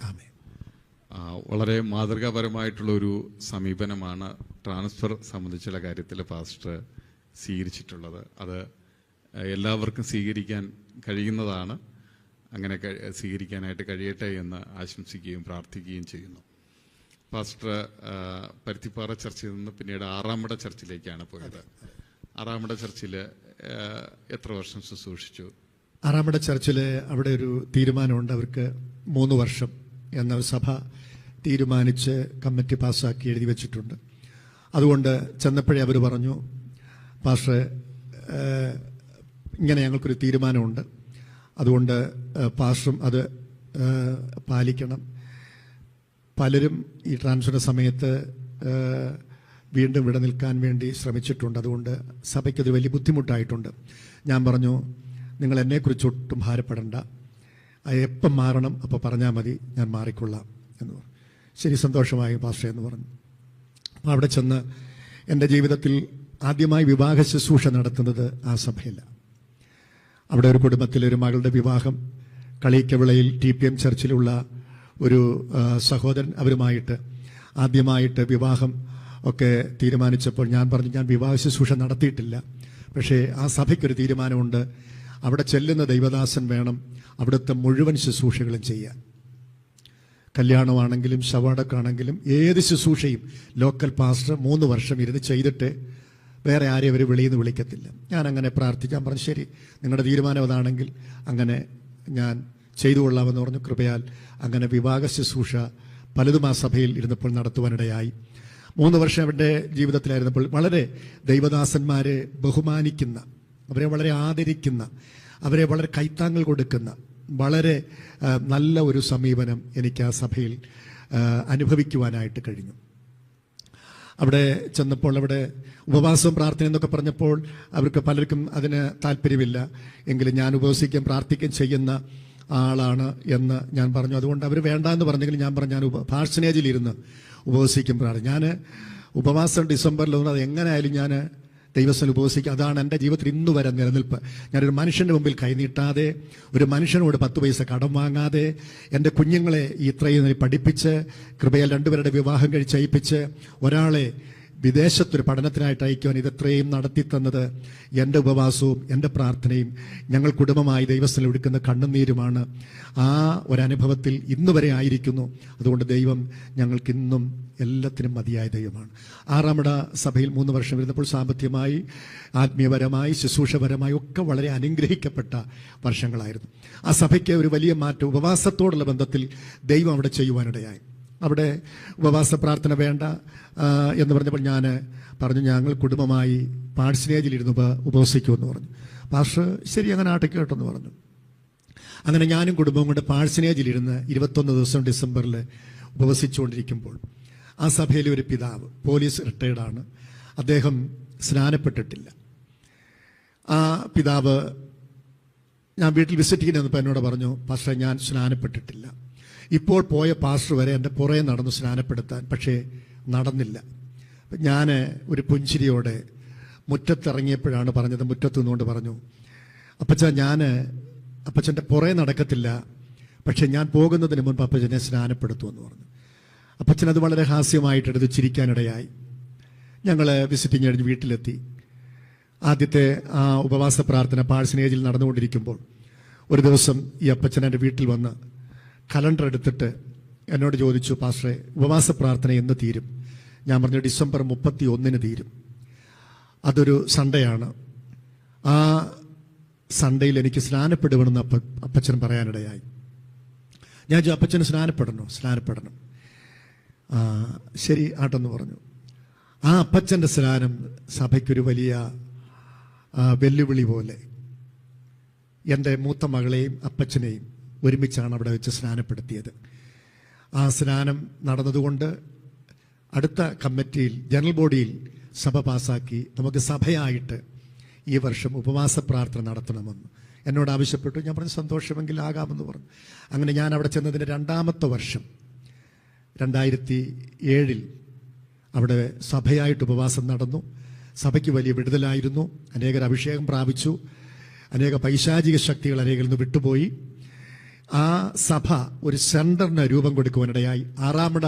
ആമേൻ. വളരെ മാതൃകാപരമായിട്ടുള്ള ഒരു സമീപനമാണ് ട്രാൻസ്ഫർ സംബന്ധിച്ചുള്ള കാര്യത്തിൽ പാസ്റ്റർ സ്വീകരിച്ചിട്ടുള്ളത്. അത് എല്ലാവർക്കും സ്വീകരിക്കാൻ കഴിയുന്നതാണ്. അങ്ങനെ സ്വീകരിക്കാനായിട്ട് കഴിയട്ടെ എന്ന് ആശംസിക്കുകയും പ്രാർത്ഥിക്കുകയും ചെയ്യുന്നു. പാസ്റ്റർ പരുത്തിപ്പാറ ചർച്ചിൽ നിന്ന് പിന്നീട് ആറാമട ചർച്ചിലേക്കാണ് പോയത്. ആറാമട ചർച്ചിൽ എത്ര വർഷം ശുശ്രൂഷിച്ചു? ആറാമട ചർച്ചിൽ അവിടെ ഒരു തീരുമാനമുണ്ട്. അവർക്ക് 3 വർഷം എന്ന സഭ തീരുമാനിച്ച് കമ്മിറ്റി പാസ്സാക്കി എഴുതി വെച്ചിട്ടുണ്ട്. അതുകൊണ്ട് ചെന്നപ്പോഴേ അവർ പറഞ്ഞു, പാസ്റ്റർ ഇങ്ങനെ ഞങ്ങൾക്കൊരു തീരുമാനമുണ്ട്, അതുകൊണ്ട് പാസ്റ്ററും അത് പാലിക്കണം. പലരും ഈ ട്രാൻസ്ഫർ സമയത്ത് വീണ്ടും ഇവിടെ നിൽക്കാൻ വേണ്ടി ശ്രമിച്ചിട്ടുണ്ട്. അതുകൊണ്ട് സഭയ്ക്കത് വലിയ ബുദ്ധിമുട്ടായിട്ടുണ്ട്. ഞാൻ പറഞ്ഞു, നിങ്ങൾ എന്നെക്കുറിച്ച് ഒട്ടും ഭാരപ്പെടണ്ട, എപ്പം മാറണം അപ്പോൾ പറഞ്ഞാൽ മതി, ഞാൻ മാറിക്കൊള്ളാം എന്ന് പറഞ്ഞു. ശരി, സന്തോഷമായി പാസ്റ്റർ എന്ന് പറഞ്ഞു. അപ്പോൾ അവിടെ ചെന്ന് എൻ്റെ ജീവിതത്തിൽ ആദ്യമായി വിവാഹ ശുശ്രൂഷ നടത്തുന്നത് ആ സഭയിലാണ്. അവിടെ ഒരു കുടുംബത്തിലെ ഒരു മകളുടെ വിവാഹം കളിക്കവിളയിൽ TPM ചർച്ചിലുള്ള ഒരു സഹോദരൻ അവരുമായിട്ട് ആദ്യമായിട്ട് വിവാഹം ഒക്കെ തീരുമാനിച്ചപ്പോൾ ഞാൻ പറഞ്ഞു, ഞാൻ വിവാഹ ശുശ്രൂഷ നടത്തിയിട്ടില്ല, പക്ഷേ ആ സഭയ്ക്കൊരു തീരുമാനമുണ്ട്, അവിടെ ചെല്ലുന്ന ദൈവദാസൻ വേണം അവിടുത്തെ മുഴുവൻ ശുശ്രൂഷകളും ചെയ്യാൻ. കല്യാണമാണെങ്കിലും ശവടക്കാണെങ്കിലും ഏത് ശുശ്രൂഷയും ലോക്കൽ പാസ്റ്റർ 3 വർഷം ഇരുന്ന് ചെയ്തിട്ട് വേറെ ആരെയും അവർ വെളിയിൽ നിന്ന് വിളിക്കത്തില്ല. ഞാൻ അങ്ങനെ പ്രാർത്ഥിക്കാൻ പറഞ്ഞു, ശരി, നിങ്ങളുടെ തീരുമാനം അതാണെങ്കിൽ അങ്ങനെ ഞാൻ ചെയ്തു കൊള്ളാമെന്ന് പറഞ്ഞു. കൃപയാൽ അങ്ങനെ വിവാഹ ശുശ്രൂഷ പലതും ആ സഭയിൽ ഇരുന്നപ്പോൾ നടത്തുവാനിടയായി. 3 വർഷം അവരുടെ ജീവിതത്തിലായിരുന്നപ്പോൾ വളരെ ദൈവദാസന്മാരെ ബഹുമാനിക്കുന്ന, അവരെ വളരെ ആദരിക്കുന്ന, അവരെ വളരെ കൈത്താങ്ങൾ കൊടുക്കുന്ന വളരെ നല്ല ഒരു സമീപനം എനിക്ക് ആ സഭയിൽ അനുഭവിക്കുവാനായിട്ട് കഴിഞ്ഞു. അവിടെ ചെന്നപ്പോൾ അവിടെ ഉപവാസവും പ്രാർത്ഥന എന്നൊക്കെ പറഞ്ഞപ്പോൾ അവർക്ക് പലർക്കും അതിന് താല്പര്യമില്ല. എങ്കിലും ഞാൻ ഉപവസിക്കുകയും പ്രാർത്ഥിക്കുകയും ചെയ്യുന്ന ആളാണ് എന്ന് ഞാൻ പറഞ്ഞു. അതുകൊണ്ട് അവർ വേണ്ട എന്ന് പറഞ്ഞെങ്കിലും ഞാൻ പറഞ്ഞു, ഞാൻ പാഴ്സനേജിലിരുന്ന് ഉപവസിക്കും പ്രാർത്ഥന. ഞാൻ ഉപവാസം ഡിസംബറിൽ അത് എങ്ങനെയായാലും ഞാൻ ദൈവസ്ഥൽ ഉപവസിക്കുക. അതാണ് എൻ്റെ ജീവിതത്തിൽ ഇന്ന് വരെ നിലനിൽപ്പ്. ഞാനൊരു മനുഷ്യൻ്റെ മുമ്പിൽ കൈനീട്ടാതെ, ഒരു മനുഷ്യനോട് 10 പൈസ കടം വാങ്ങാതെ, എൻ്റെ കുഞ്ഞുങ്ങളെ ഇത്രയും പഠിപ്പിച്ച്, കൃപയാൽ 2 പേരുടെ വിവാഹം കഴിച്ചയപ്പിച്ച്, ഒരാളെ വിദേശത്തൊരു പഠനത്തിനായിട്ട് അയക്കുവാൻ ഇതെത്രയും നടത്തി തന്നത് എൻ്റെ ഉപവാസവും എൻ്റെ പ്രാർത്ഥനയും ഞങ്ങൾ കുടുംബമായി ദൈവസ്ഥലം എടുക്കുന്ന കണ്ണുനീരുമാണ്. ആ ഒരനുഭവത്തിൽ ഇന്ന് വരെ ആയിരിക്കുന്നു. അതുകൊണ്ട് ദൈവം ഞങ്ങൾക്കിന്നും എല്ലാത്തിനും മതിയായ ദൈവമാണ്. 6ാമട സഭയിൽ 3 വർഷം ഇരുന്നപ്പോൾ സാമ്പത്തികമായി, ആത്മീയപരമായി, ശുശ്രൂഷപരമായി ഒക്കെ വളരെ അനുഗ്രഹിക്കപ്പെട്ട വർഷങ്ങളായിരുന്നു. ആ സഭയ്ക്ക് ഒരു വലിയ മാറ്റം ഉപവാസത്തോടുള്ള ബന്ധത്തിൽ ദൈവം അവിടെ ചെയ്യുവാനിടയായി. അവിടെ ഉപവാസ പ്രാർത്ഥന വേണ്ട എന്ന് പറഞ്ഞപ്പോൾ ഞാൻ പറഞ്ഞു, ഞങ്ങൾ കുടുംബമായി പാഴ്സനേജിലിരുന്ന് ഉപവസിക്കുമെന്ന് പറഞ്ഞു. പാസ്റ്റർ ശരി, അങ്ങനെ ആട്ടിക്കേട്ടെന്ന് പറഞ്ഞു. അങ്ങനെ ഞാനും കുടുംബവും കൊണ്ട് പാഴ്സനേജിലിരുന്ന് 21 ദിവസം ഡിസംബറിൽ ഉപവസിച്ചുകൊണ്ടിരിക്കുമ്പോൾ ആ സഭയിലെ ഒരു പിതാവ്, പോലീസ് റിട്ടയർഡാണ്, അദ്ദേഹം സ്നാനപ്പെട്ടിട്ടില്ല. ആ പിതാവ് ഞാൻ വീട്ടിൽ വിസിറ്റ് ചെയ്യുന്നപ്പോൾ എന്നോട് പറഞ്ഞു, പാസ്റ്റർ ഞാൻ സ്നാനപ്പെട്ടിട്ടില്ല. ഇപ്പോൾ പോയ പാസ്റ്റർ വരെ എൻ്റെ പുറകെ നടന്നു സ്നാനപ്പെടുത്താൻ, പക്ഷേ നടന്നില്ല. ഞാൻ ഒരു പുഞ്ചിരിയോടെ മുറ്റത്തിറങ്ങിയപ്പോഴാണ് പറഞ്ഞത്, മുറ്റത്ത് നിന്നുകൊണ്ട് പറഞ്ഞു, അപ്പച്ച ഞാൻ അപ്പച്ചൻ്റെ പുറകെ നടക്കത്തില്ല, പക്ഷെ ഞാൻ പോകുന്നതിന് മുൻപ് അപ്പച്ചനെ സ്നാനപ്പെടുത്തുമെന്ന് പറഞ്ഞു. അപ്പച്ചൻ അത് വളരെ ഹാസ്യമായിട്ടെടുത്ത് ചിരിക്കാനിടയായി. ഞങ്ങൾ വിസിറ്റിംഗ് കഴിഞ്ഞ് വീട്ടിലെത്തി. ആദ്യത്തെ ആ ഉപവാസ പ്രാർത്ഥന പാഴ്സനേജിൽ നടന്നുകൊണ്ടിരിക്കുമ്പോൾ ഒരു ദിവസം ഈ അപ്പച്ചൻ എൻ്റെ വീട്ടിൽ വന്ന് കലണ്ടർ എടുത്തിട്ട് എന്നോട് ചോദിച്ചു, പാസ്റ്ററെ ഉപവാസ പ്രാർത്ഥന എന്ന് തീരും? ഞാൻ പറഞ്ഞു, ഡിസംബർ 31 തീരും. അതൊരു സൺഡേ ആണ്. ആ സൺഡേയിൽ എനിക്ക് സ്നാനപ്പെടുമെന്ന് അപ്പച്ചൻ പറയാനിടയായി. ഞാൻ അപ്പച്ചന് സ്നാനപ്പെടണം. ശരി ആട്ടെന്ന് പറഞ്ഞു. ആ അപ്പച്ചൻ്റെ സ്നാനം സഭയ്ക്കൊരു വലിയ വെല്ലുവിളി പോലെ. എൻ്റെ മൂത്ത മകളെയും അപ്പച്ചനെയും ഒരുമിച്ചാണ് അവിടെ വെച്ച് സ്നാനപ്പെടുത്തിയത്. ആ സ്നാനം നടന്നതുകൊണ്ട് അടുത്ത കമ്മിറ്റിയിൽ, ജനറൽ ബോഡിയിൽ സഭ പാസാക്കി നമുക്ക് സഭയായിട്ട് ഈ വർഷം ഉപവാസ പ്രാർത്ഥന നടത്തണമെന്ന് എന്നോട് ആവശ്യപ്പെട്ടു. ഞാൻ പറഞ്ഞു, സന്തോഷമെങ്കിൽ ആകാമെന്ന് പറഞ്ഞു. അങ്ങനെ ഞാൻ അവിടെ ചെന്നതിൻ്റെ 2ാമത്തെ വർഷം 2007 അവിടെ സഭയായിട്ട് ഉപവാസം നടന്നു. സഭയ്ക്ക് വലിയ വിടുതലായിരുന്നു. അനേകർ അഭിഷേകം പ്രാപിച്ചു. അനേക പൈശാചിക ശക്തികൾ അനേകരിൽ നിന്ന് വിട്ടുപോയി. ആ സഭ ഒരു സെന്ററിന് രൂപം കൊടുക്കുവാനിടയായി. 6ാമട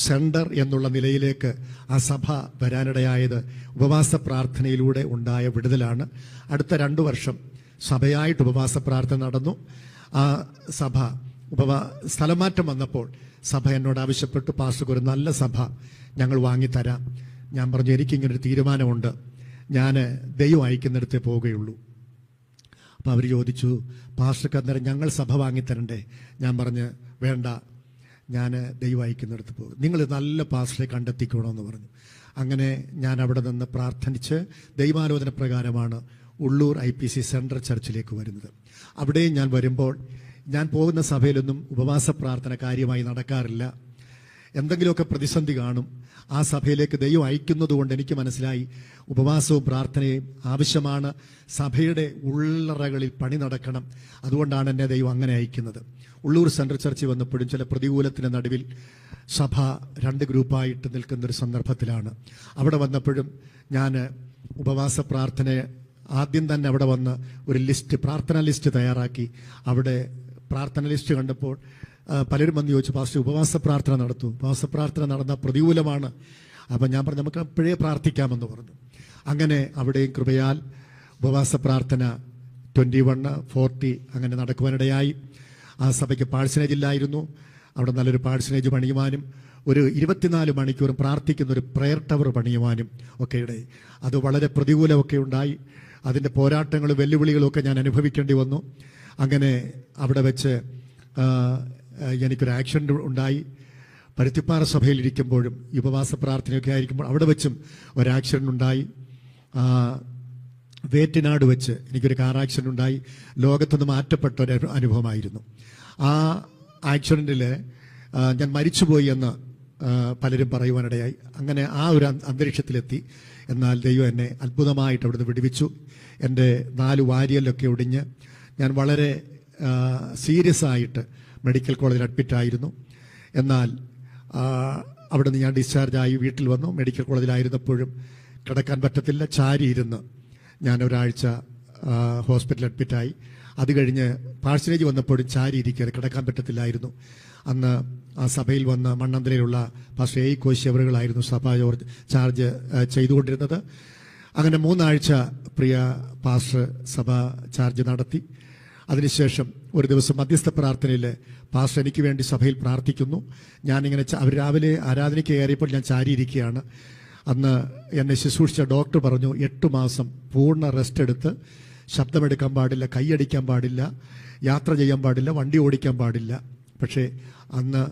സെന്റർ എന്നുള്ള നിലയിലേക്ക് ആ സഭ വരാനിടയായത് ഉപവാസ പ്രാർത്ഥനയിലൂടെ ഉണ്ടായ വിടുതലാണ്. അടുത്ത 2 വർഷം സഭയായിട്ട് ഉപവാസ പ്രാർത്ഥന നടന്നു. ആ സഭ സ്ഥലമാറ്റം വന്നപ്പോൾ സഭ എന്നോട് ആവശ്യപ്പെട്ടു, പാസ്റ്റർക്ക് ഒരു നല്ല സഭ ഞങ്ങൾ വാങ്ങിത്തരാം. ഞാൻ പറഞ്ഞു, എനിക്കിങ്ങനൊരു തീരുമാനമുണ്ട്, ഞാൻ ദൈവം അയക്കുന്നിടത്തേ പോവുകയുള്ളൂ. അപ്പോൾ അവർ ചോദിച്ചു, പാസ്റ്റർക്ക് അന്നേരം ഞങ്ങൾ സഭ വാങ്ങിത്തരണ്ടേ? ഞാൻ പറഞ്ഞ്, വേണ്ട, ഞാൻ ദൈവം അയക്കുന്നിടത്ത് പോകും, നിങ്ങൾ നല്ല പാസ്റ്ററെ കണ്ടെത്തിക്കണമെന്ന് പറഞ്ഞു. അങ്ങനെ ഞാൻ അവിടെ നിന്ന് പ്രാർത്ഥിച്ച് ദൈവാലോചന പ്രകാരമാണ് ഉള്ളൂർ IPC സെൻട്രൽ ചർച്ചിലേക്ക് വരുന്നത്. അവിടെയും ഞാൻ വരുമ്പോൾ ഞാൻ പോകുന്ന സഭയിലൊന്നും ഉപവാസ പ്രാർത്ഥന കാര്യമായി നടക്കാറില്ല. എന്തെങ്കിലുമൊക്കെ പ്രതിസന്ധി കാണും. ആ സഭയിലേക്ക് ദൈവം അയക്കുന്നത് കൊണ്ട് എനിക്ക് മനസ്സിലായി, ഉപവാസവും പ്രാർത്ഥനയും ആവശ്യമാണ്. സഭയുടെ ഉള്ളറകളിൽ പണി നടക്കണം. അതുകൊണ്ടാണ് എന്നെ ദൈവം അങ്ങനെ അയക്കുന്നത്. ഉള്ളൂർ സെൻട്രൽ ചർച്ചിൽ വന്നപ്പോഴും ചില പ്രതികൂലത്തിൻ്റെ നടുവിൽ സഭ 2 ഗ്രൂപ്പായിട്ട് നിൽക്കുന്നൊരു സന്ദർഭത്തിലാണ്. അവിടെ വന്നപ്പോഴും ഞാൻ ഉപവാസ പ്രാർത്ഥന ആദ്യം തന്നെ അവിടെ വന്ന് ഒരു പ്രാർത്ഥനാ ലിസ്റ്റ് തയ്യാറാക്കി. അവിടെ പ്രാർത്ഥന ലിസ്റ്റ് കണ്ടപ്പോൾ പലരും വന്ന് ചോദിച്ചു, പാസ്റ്റർ ഉപവാസ പ്രാർത്ഥന നടത്തും. ഉപവാസ പ്രാർത്ഥന നടന്ന പ്രതികൂലമാണ്. അപ്പം ഞാൻ പറഞ്ഞു നമുക്ക് അപ്പോഴേ പ്രാർത്ഥിക്കാമെന്ന് പറഞ്ഞു. അങ്ങനെ അവിടെയും കൃപയാൽ ഉപവാസ പ്രാർത്ഥന 21, 40 അങ്ങനെ നടക്കുവാനിടയായി. ആ സഭയ്ക്ക് പാഴ്സനേജ് ഇല്ലായിരുന്നു. അവിടെ നല്ലൊരു പാഴ്സനേജ് പണിയുവാനും ഒരു 24 മണിക്കൂറും പ്രാർത്ഥിക്കുന്ന ഒരു പ്രെയർ ടവർ പണിയുവാനും ഒക്കെ ഇടയായി. അത് വളരെ പ്രതികൂലമൊക്കെ ഉണ്ടായി. അതിൻ്റെ പോരാട്ടങ്ങളും വെല്ലുവിളികളും ഒക്കെ ഞാൻ അനുഭവിക്കേണ്ടി വന്നു. അങ്ങനെ അവിടെ വെച്ച് എനിക്കൊരു ആക്സിഡൻ്റ് ഉണ്ടായി. പരുത്തിപ്പാറ സഭയിലിരിക്കുമ്പോഴും ഉപവാസ പ്രാർത്ഥനയൊക്കെ ആയിരിക്കുമ്പോൾ അവിടെ വെച്ചും ഒരു ആക്സിഡൻ്റ് ഉണ്ടായി. വേറ്റിനാട് വെച്ച് എനിക്കൊരു കാർ ആക്സിഡൻ്റ് ഉണ്ടായി. ലോകത്തുനിന്ന് മാറ്റപ്പെട്ട ഒരു അനുഭവമായിരുന്നു. ആ ആക്സിഡൻറ്റിൽ ഞാൻ മരിച്ചുപോയി എന്ന് പലരും പറയുവാനിടയായി. അങ്ങനെ ആ ഒരു അന്തരീക്ഷത്തിലെത്തി. എന്നാൽ ദൈവം എന്നെ അത്ഭുതമായിട്ട് അവിടുന്ന് വിടുവിച്ചു. എൻ്റെ 4 വാരിയലൊക്കെ ഒടിഞ്ഞ് ഞാൻ വളരെ സീരിയസ് ആയിട്ട് മെഡിക്കൽ കോളേജിൽ അഡ്മിറ്റായിരുന്നു. എന്നാൽ അവിടുന്ന് ഞാൻ ഡിസ്ചാർജായി വീട്ടിൽ വന്നു. മെഡിക്കൽ കോളേജിലായിരുന്നപ്പോഴും കിടക്കാൻ പറ്റത്തില്ല, ചാരിയിരുന്ന് ഞാൻ ഒരാഴ്ച ഹോസ്പിറ്റലിൽ അഡ്മിറ്റായി. അത് കഴിഞ്ഞ് പാഴ്സനേജ് വന്നപ്പോഴും ചാരി ഇരിക്കുക, കിടക്കാൻ പറ്റത്തില്ലായിരുന്നു. അന്ന് ആ സഭയിൽ വന്ന് മണ്ണന്തലയിലുള്ള പാസ്റ്റർ എ കോശി അവറുകളായിരുന്നു സഭ ചാർജ് ചെയ്തുകൊണ്ടിരുന്നത്. അങ്ങനെ 3 ആഴ്ച പ്രിയ പാസ്റ്റർ സഭ ചാർജ് നടത്തി. അതിനുശേഷം ഒരു ദിവസം മധ്യസ്ഥ പ്രാർത്ഥനയിൽ പാസ്റ്റർ എനിക്ക് വേണ്ടി സഭയിൽ പ്രാർത്ഥിക്കുന്നു. ഞാനിങ്ങനെ അവർ രാവിലെ ആരാധനയ്ക്ക് കയറിയപ്പോൾ ഞാൻ ചാരിയിരിക്കുകയാണ്. അന്ന് എന്നെ ശുശ്രൂഷിച്ച ഡോക്ടർ പറഞ്ഞു 8 മാസം പൂർണ്ണ റെസ്റ്റ് എടുത്ത് ശബ്ദമെടുക്കാൻ പാടില്ല, കൈയടിക്കാൻ പാടില്ല, യാത്ര ചെയ്യാൻ പാടില്ല, വണ്ടി ഓടിക്കാൻ പാടില്ല. പക്ഷേ അന്ന്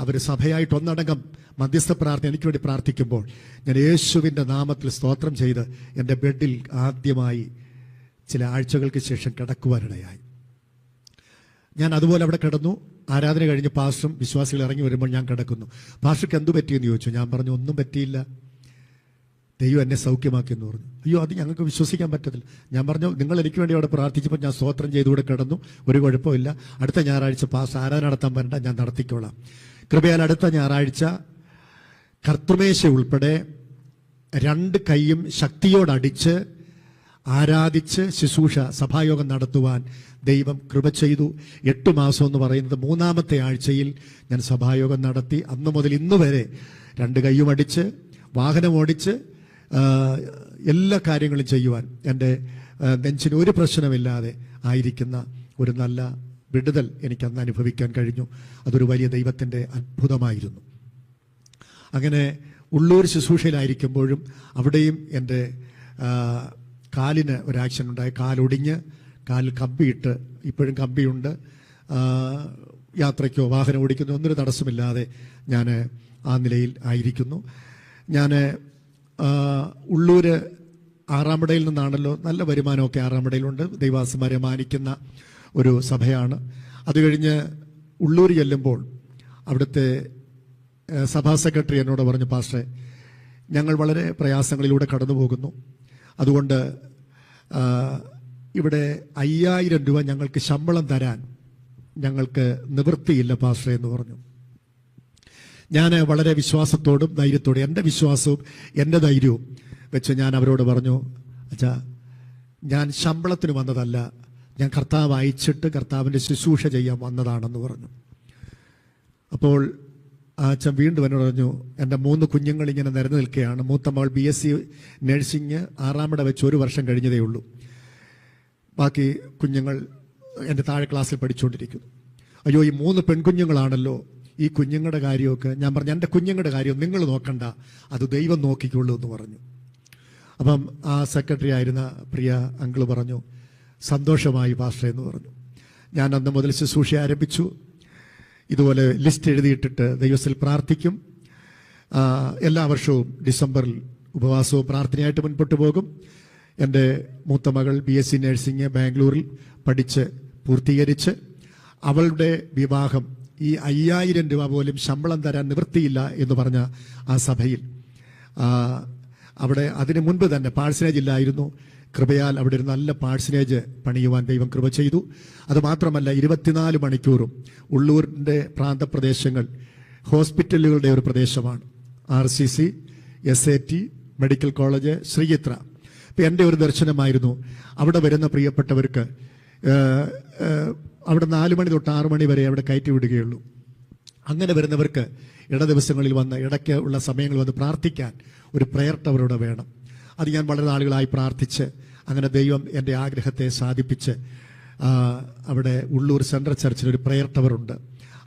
അവർ സഭയായിട്ട് ഒന്നടങ്കം മധ്യസ്ഥ പ്രാർത്ഥന എനിക്ക് വേണ്ടി പ്രാർത്ഥിക്കുമ്പോൾ ഞാൻ യേശുവിൻ്റെ നാമത്തിൽ സ്തോത്രം ചെയ്ത് എൻ്റെ ബെഡിൽ ആദ്യമായി ചില ആഴ്ചകൾക്ക് ശേഷം കിടക്കുവാനിടയായി. ഞാൻ അതുപോലെ അവിടെ കിടന്നു. ആരാധന കഴിഞ്ഞ് പാസ്റ്ററും വിശ്വാസികൾ ഇറങ്ങി വരുമ്പോൾ ഞാൻ കിടക്കുന്നു. പാസ്റ്റർക്ക് എന്തു പറ്റിയെന്ന് ചോദിച്ചു. ഞാൻ പറഞ്ഞു ഒന്നും പറ്റിയില്ല, ദൈവം എന്നെ സൗഖ്യമാക്കിയെന്ന് പറഞ്ഞു. അയ്യോ, അത് ഞങ്ങൾക്ക് വിശ്വസിക്കാൻ പറ്റത്തില്ല. ഞാൻ പറഞ്ഞു നിങ്ങൾ എനിക്ക് വേണ്ടി അവിടെ പ്രാർത്ഥിച്ചപ്പോൾ ഞാൻ സ്തോത്രം ചെയ്തുകൂടെ കിടന്നു, ഒരു കുഴപ്പമില്ല. അടുത്ത ഞായറാഴ്ച പാസ്റ്റർ ആരാധന നടത്താൻ വരണ്ട, ഞാൻ നടത്തിക്കോളാം. കൃപയാൽ അടുത്ത ഞായറാഴ്ച കർത്തൃമേശ ഉൾപ്പെടെ 2 കൈയും ശക്തിയോടടിച്ച് ആരാധിച്ച് ശുശ്രൂഷ സഭായോഗം നടത്തുവാൻ ദൈവം കൃപ ചെയ്തു. 8 മാസം എന്ന് പറയുന്നത് 3-ാമത്തെ ആഴ്ചയിൽ ഞാൻ സഭായോഗം നടത്തി. അന്ന് മുതൽ ഇന്ന് വരെ 2 കൈയും അടിച്ച് വാഹനം ഓടിച്ച് എല്ലാ കാര്യങ്ങളും ചെയ്യുവാൻ എൻ്റെ നെഞ്ചിന് ഒരു പ്രശ്നമില്ലാതെ ആയിരിക്കുന്ന ഒരു നല്ല വിടുതൽ എനിക്കന്ന് അനുഭവിക്കാൻ കഴിഞ്ഞു. അതൊരു വലിയ ദൈവത്തിൻ്റെ അത്ഭുതമായിരുന്നു. അങ്ങനെ ഉള്ളൂർ ശുശ്രൂഷയിലായിരിക്കുമ്പോഴും അവിടെയും എൻ്റെ കാലിന് ഒരു ആക്സിഡൻ്റ് ഉണ്ടായി. കാലൊടിഞ്ഞ് കാലിൽ കമ്പിയിട്ട്, ഇപ്പോഴും കമ്പിയുണ്ട്. യാത്രയ്ക്കോ വാഹനം ഓടിക്കുന്നോ ഒന്നൊരു തടസ്സമില്ലാതെ ഞാൻ ആ നിലയിൽ ആയിരിക്കുന്നു. ഞാൻ ഉള്ളൂർ ആറാമടയിൽ നിന്നാണല്ലോ, നല്ല വരുമാനമൊക്കെ ആറാമടയിലുണ്ട്. ദൈവാസന്മാരെ മാനിക്കുന്ന ഒരു സഭയാണ്. അത് കഴിഞ്ഞ് ഉള്ളൂർ ചെല്ലുമ്പോൾ അവിടുത്തെ സഭാ സെക്രട്ടറി എന്നോട് പറഞ്ഞു, പാസ്റ്ററെ ഞങ്ങൾ വളരെ പ്രയാസങ്ങളിലൂടെ കടന്നു പോകുന്നു, അതുകൊണ്ട് ഇവിടെ 5000 രൂപ ഞങ്ങൾക്ക് ശമ്പളം തരാൻ ഞങ്ങൾക്ക് നിവൃത്തിയില്ല പാസ്റ്ററെ എന്ന് പറഞ്ഞു. ഞാൻ വളരെ വിശ്വാസത്തോടും ധൈര്യത്തോടും എൻ്റെ വിശ്വാസവും എൻ്റെ ധൈര്യവും വെച്ച് ഞാൻ അവരോട് പറഞ്ഞു, അച്ഛാ ഞാൻ ശമ്പളത്തിന് വന്നതല്ല, ഞാൻ കർത്താവ് അയച്ചിട്ട് കർത്താവിൻ്റെ ശുശ്രൂഷ ചെയ്യാൻ വന്നതാണെന്ന് പറഞ്ഞു. അപ്പോൾ ആ അച്ഛൻ വീണ്ടും എന്നോട് പറഞ്ഞു, എൻ്റെ 3 കുഞ്ഞുങ്ങൾ ഇങ്ങനെ നിരന്നു നിൽക്കുകയാണ്. മൂത്ത മകൾ BSc നഴ്സിംഗ് 6-ാമട വെച്ച് 1 വർഷം കഴിഞ്ഞതേ ഉള്ളൂ. ബാക്കി കുഞ്ഞുങ്ങൾ എൻ്റെ താഴെ ക്ലാസ്സിൽ പഠിച്ചുകൊണ്ടിരിക്കുന്നു. അയ്യോ, ഈ 3 പെൺകുഞ്ഞുങ്ങളാണല്ലോ, ഈ കുഞ്ഞുങ്ങളുടെ കാര്യമൊക്കെ. ഞാൻ പറഞ്ഞു, എൻ്റെ കുഞ്ഞുങ്ങളുടെ കാര്യം നിങ്ങൾ നോക്കണ്ട, അത് ദൈവം നോക്കിക്കൊള്ളൂ എന്ന് പറഞ്ഞു. അപ്പം ആ സെക്രട്ടറി ആയിരുന്ന പ്രിയ അങ്കിള് പറഞ്ഞു, സന്തോഷമായി പാസ്റ്റർ എന്ന് പറഞ്ഞു. ഞാൻ അന്ന് മുതൽ ശുശ്രൂഷ ആരംഭിച്ചു. ഇതുപോലെ ലിസ്റ്റ് എഴുതിയിട്ടിട്ട് ദൈവത്തിൽ പ്രാർത്ഥിക്കും. എല്ലാ വർഷവും ഡിസംബറിൽ ഉപവാസവും പ്രാർത്ഥനയായിട്ട് മുൻപോട്ട് പോകും. എൻ്റെ മൂത്ത മകൾ BSc നഴ്സിംഗ് ബാംഗ്ലൂരിൽ പഠിച്ച് പൂർത്തീകരിച്ച് അവളുടെ വിവാഹം ഈ 5000 രൂപ പോലും ശമ്പളം തരാൻ നിവൃത്തിയില്ല എന്ന് പറഞ്ഞ ആ സഭയിൽ അവിടെ അതിനു മുൻപ് തന്നെ പാഴ്സനേജ് ഇല്ലായിരുന്നു. കൃപയാൽ അവിടെ ഒരു നല്ല പാഴ്സനേജ് പണിയുവാൻ ദൈവം കൃപ ചെയ്തു. അതുമാത്രമല്ല 24 മണിക്കൂറും ഉള്ളൂരിൻ്റെ പ്രാന്തപ്രദേശങ്ങൾ ഹോസ്പിറ്റലുകളുടെ ഒരു പ്രദേശമാണ്. RCC, SAT, medical college, Sreechitra. ഇപ്പം എൻ്റെ ഒരു ദർശനമായിരുന്നു, അവിടെ വരുന്ന പ്രിയപ്പെട്ടവർക്ക് അവിടെ 4 മണി തൊട്ട് 6 മണി വരെ അവിടെ കയറ്റി വിടുകയുള്ളൂ. അങ്ങനെ വരുന്നവർക്ക് ദിവസങ്ങളിൽ വന്ന് ഇടയ്ക്ക് ഉള്ള സമയങ്ങളിൽ വന്ന് പ്രാർത്ഥിക്കാൻ ഒരു പ്രയർ ടവറോടെ വേണം. അത് ഞാൻ വളരെ നാളുകളായി പ്രാർത്ഥിച്ച് അങ്ങനെ ദൈവം എൻ്റെ ആഗ്രഹത്തെ സാധിപ്പിച്ച് അവിടെ ഉള്ളൂർ സെൻട്രൽ ചർച്ചിൽ ഒരു പ്രയർ ടവറുണ്ട്.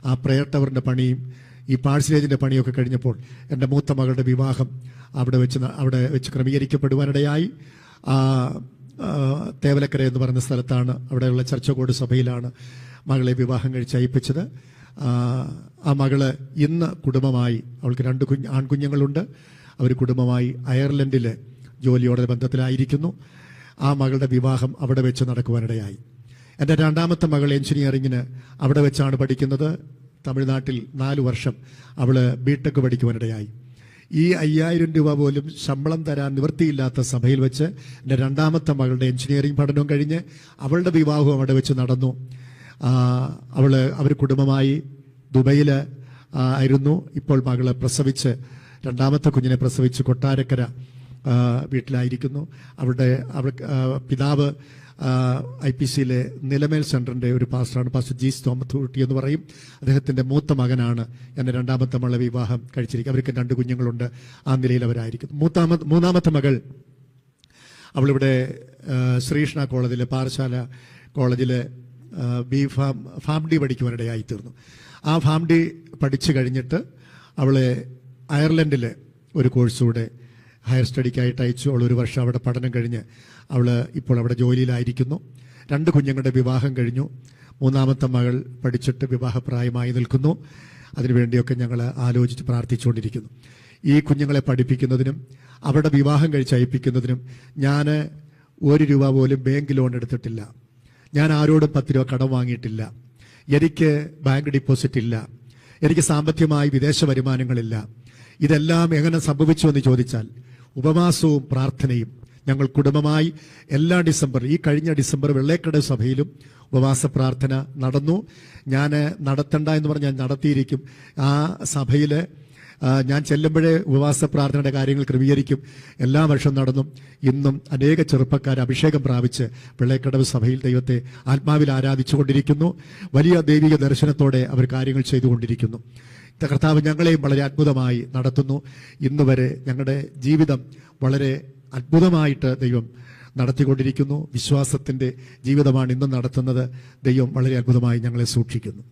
ആ പ്രയർ ടവറിൻ്റെ പണിയും ഈ പാഴ്സലേജിൻ്റെ പണിയൊക്കെ കഴിഞ്ഞപ്പോൾ എൻ്റെ മൂത്ത മകളുടെ വിവാഹം അവിടെ വെച്ച് ക്രമീകരിക്കപ്പെടുവാനിടയായി. തേവലക്കര എന്ന് പറയുന്ന സ്ഥലത്താണ്, അവിടെയുള്ള ചർച്ചകോട് സഭയിലാണ് മകളെ വിവാഹം കഴിച്ച് അയപ്പിച്ചത്. ആ മകള് ഇന്ന് കുടുംബമായി, അവൾക്ക് 2 ആൺകുഞ്ഞുങ്ങളുണ്ട്. അവർ കുടുംബമായി അയർലൻഡിൽ ജോലിയോടെ ബന്ധത്തിലായിരിക്കുന്നു. ആ മകളുടെ വിവാഹം അവിടെ വെച്ച് നടക്കുവാനിടയായി. എൻ്റെ രണ്ടാമത്തെ മകൾ എഞ്ചിനീയറിങ്ങിന് അവിടെ വെച്ചാണ് പഠിക്കുന്നത്. തമിഴ്നാട്ടിൽ 4 വർഷം അവൾ ബിടെക് പഠിക്കുവാനിടയായി. ഈ 5000 രൂപ പോലും ശമ്പളം തരാൻ നിവൃത്തിയില്ലാത്ത സഭയിൽ വെച്ച് എൻ്റെ രണ്ടാമത്തെ മകളുടെ എഞ്ചിനീയറിംഗ് പഠനവും കഴിഞ്ഞ് അവളുടെ വിവാഹവും അവിടെ വെച്ച് നടന്നു. അവർ കുടുംബമായി ദുബൈയിൽ ആയിരുന്നു. ഇപ്പോൾ മകളെ പ്രസവിച്ച്, രണ്ടാമത്തെ കുഞ്ഞിനെ പ്രസവിച്ച് കൊട്ടാരക്കര വീട്ടിലായിരിക്കുന്നു. അവളുടെ പിതാവ് IPCയിലെ നിലമേൽ സെൻറ്ററിൻ്റെ ഒരു പാസ്റ്ററാണ്, പാസ്റ്റർ ജീസ് തോമത്തൂട്ടി എന്ന് പറയും. അദ്ദേഹത്തിൻ്റെ മൂത്ത മകനാണ് എൻ്റെ രണ്ടാമത്തെ മകളെ വിവാഹം കഴിച്ചിരിക്കുക. അവർക്ക് 2 കുഞ്ഞുങ്ങളുണ്ട്. ആ നിലയിൽ അവരായിരിക്കും. മൂന്നാമത്തെ മകൾ അവളിവിടെ ശ്രീകൃഷ്ണ കോളേജിലെ പാറശാല കോളേജിൽ ഫാം ഡി പഠിക്കുവാനിടയായി തീർന്നു. ആ ഫാം ഡി പഠിച്ചു കഴിഞ്ഞിട്ട് അവളെ അയർലൻഡിൽ ഒരു കോഴ്സുകൂടെ ഹയർ സ്റ്റഡിക്കായിട്ട് അയച്ചു. അവൾ 1 വർഷം അവിടെ പഠനം കഴിഞ്ഞ് അവൾ ഇപ്പോൾ അവിടെ ജോലിയിലായിരിക്കുന്നു. 2 കുഞ്ഞുങ്ങളുടെ വിവാഹം കഴിഞ്ഞു. മൂന്നാമത്തെ മകൾ പഠിച്ചിട്ട് വിവാഹപ്രായമായി നിൽക്കുന്നു. അതിനുവേണ്ടിയൊക്കെ ഞങ്ങൾ ആലോചിച്ച് പ്രാർത്ഥിച്ചുകൊണ്ടിരിക്കുന്നു. ഈ കുഞ്ഞുങ്ങളെ പഠിപ്പിക്കുന്നതിനും അവരുടെ വിവാഹം കഴിച്ച് അയപ്പിക്കുന്നതിനും ഞാൻ 1 രൂപ പോലും ബാങ്ക് ലോൺ എടുത്തിട്ടില്ല. ഞാൻ ആരോടും 10 രൂപ കടം വാങ്ങിയിട്ടില്ല. എനിക്ക് ബാങ്ക് ഡിപ്പോസിറ്റ് ഇല്ല. എനിക്ക് സാമ്പത്തികമായി വിദേശ വരുമാനങ്ങളില്ല. ഇതെല്ലാം എങ്ങനെ സംഭവിച്ചു എന്ന് ചോദിച്ചാൽ ഉപവാസവും പ്രാർത്ഥനയും. ഞങ്ങൾ കുടുംബമായി ഈ കഴിഞ്ഞ ഡിസംബർ വെള്ളേക്കട സഭയിലും ഉപവാസ പ്രാർത്ഥന നടന്നു. ഞാൻ നടത്തണ്ട എന്ന് പറഞ്ഞാൽ നടത്തിയിരിക്കും. ആ സഭയിൽ ഞാൻ ചെല്ലുമ്പോഴേ ഉപവാസ പ്രാർത്ഥനയുടെ കാര്യങ്ങൾ ക്രമീകരിക്കും. എല്ലാ വർഷവും നടന്നു. ഇന്നും അനേക ചെറുപ്പക്കാർ അഭിഷേകം പ്രാപിച്ച് വെള്ളേക്കടവ് സഭയിൽ ദൈവത്തെ ആത്മാവിൽ ആരാധിച്ചുകൊണ്ടിരിക്കുന്നു. വലിയ ദൈവിക ദർശനത്തോടെ അവർ കാര്യങ്ങൾ ചെയ്തുകൊണ്ടിരിക്കുന്നു. കർത്താവ് ഞങ്ങളെയും വളരെ അത്ഭുതമായി നടത്തുന്നു. ഇന്ന് വരെ ഞങ്ങളുടെ ജീവിതം വളരെ അത്ഭുതമായിട്ട് ദൈവം നടത്തിക്കൊണ്ടിരിക്കുന്നു. വിശ്വാസത്തിൻ്റെ ജീവിതമാണ് ഇന്നും നടത്തുന്നത്. ദൈവം വളരെ അത്ഭുതമായി ഞങ്ങളെ സൂക്ഷിക്കുന്നു.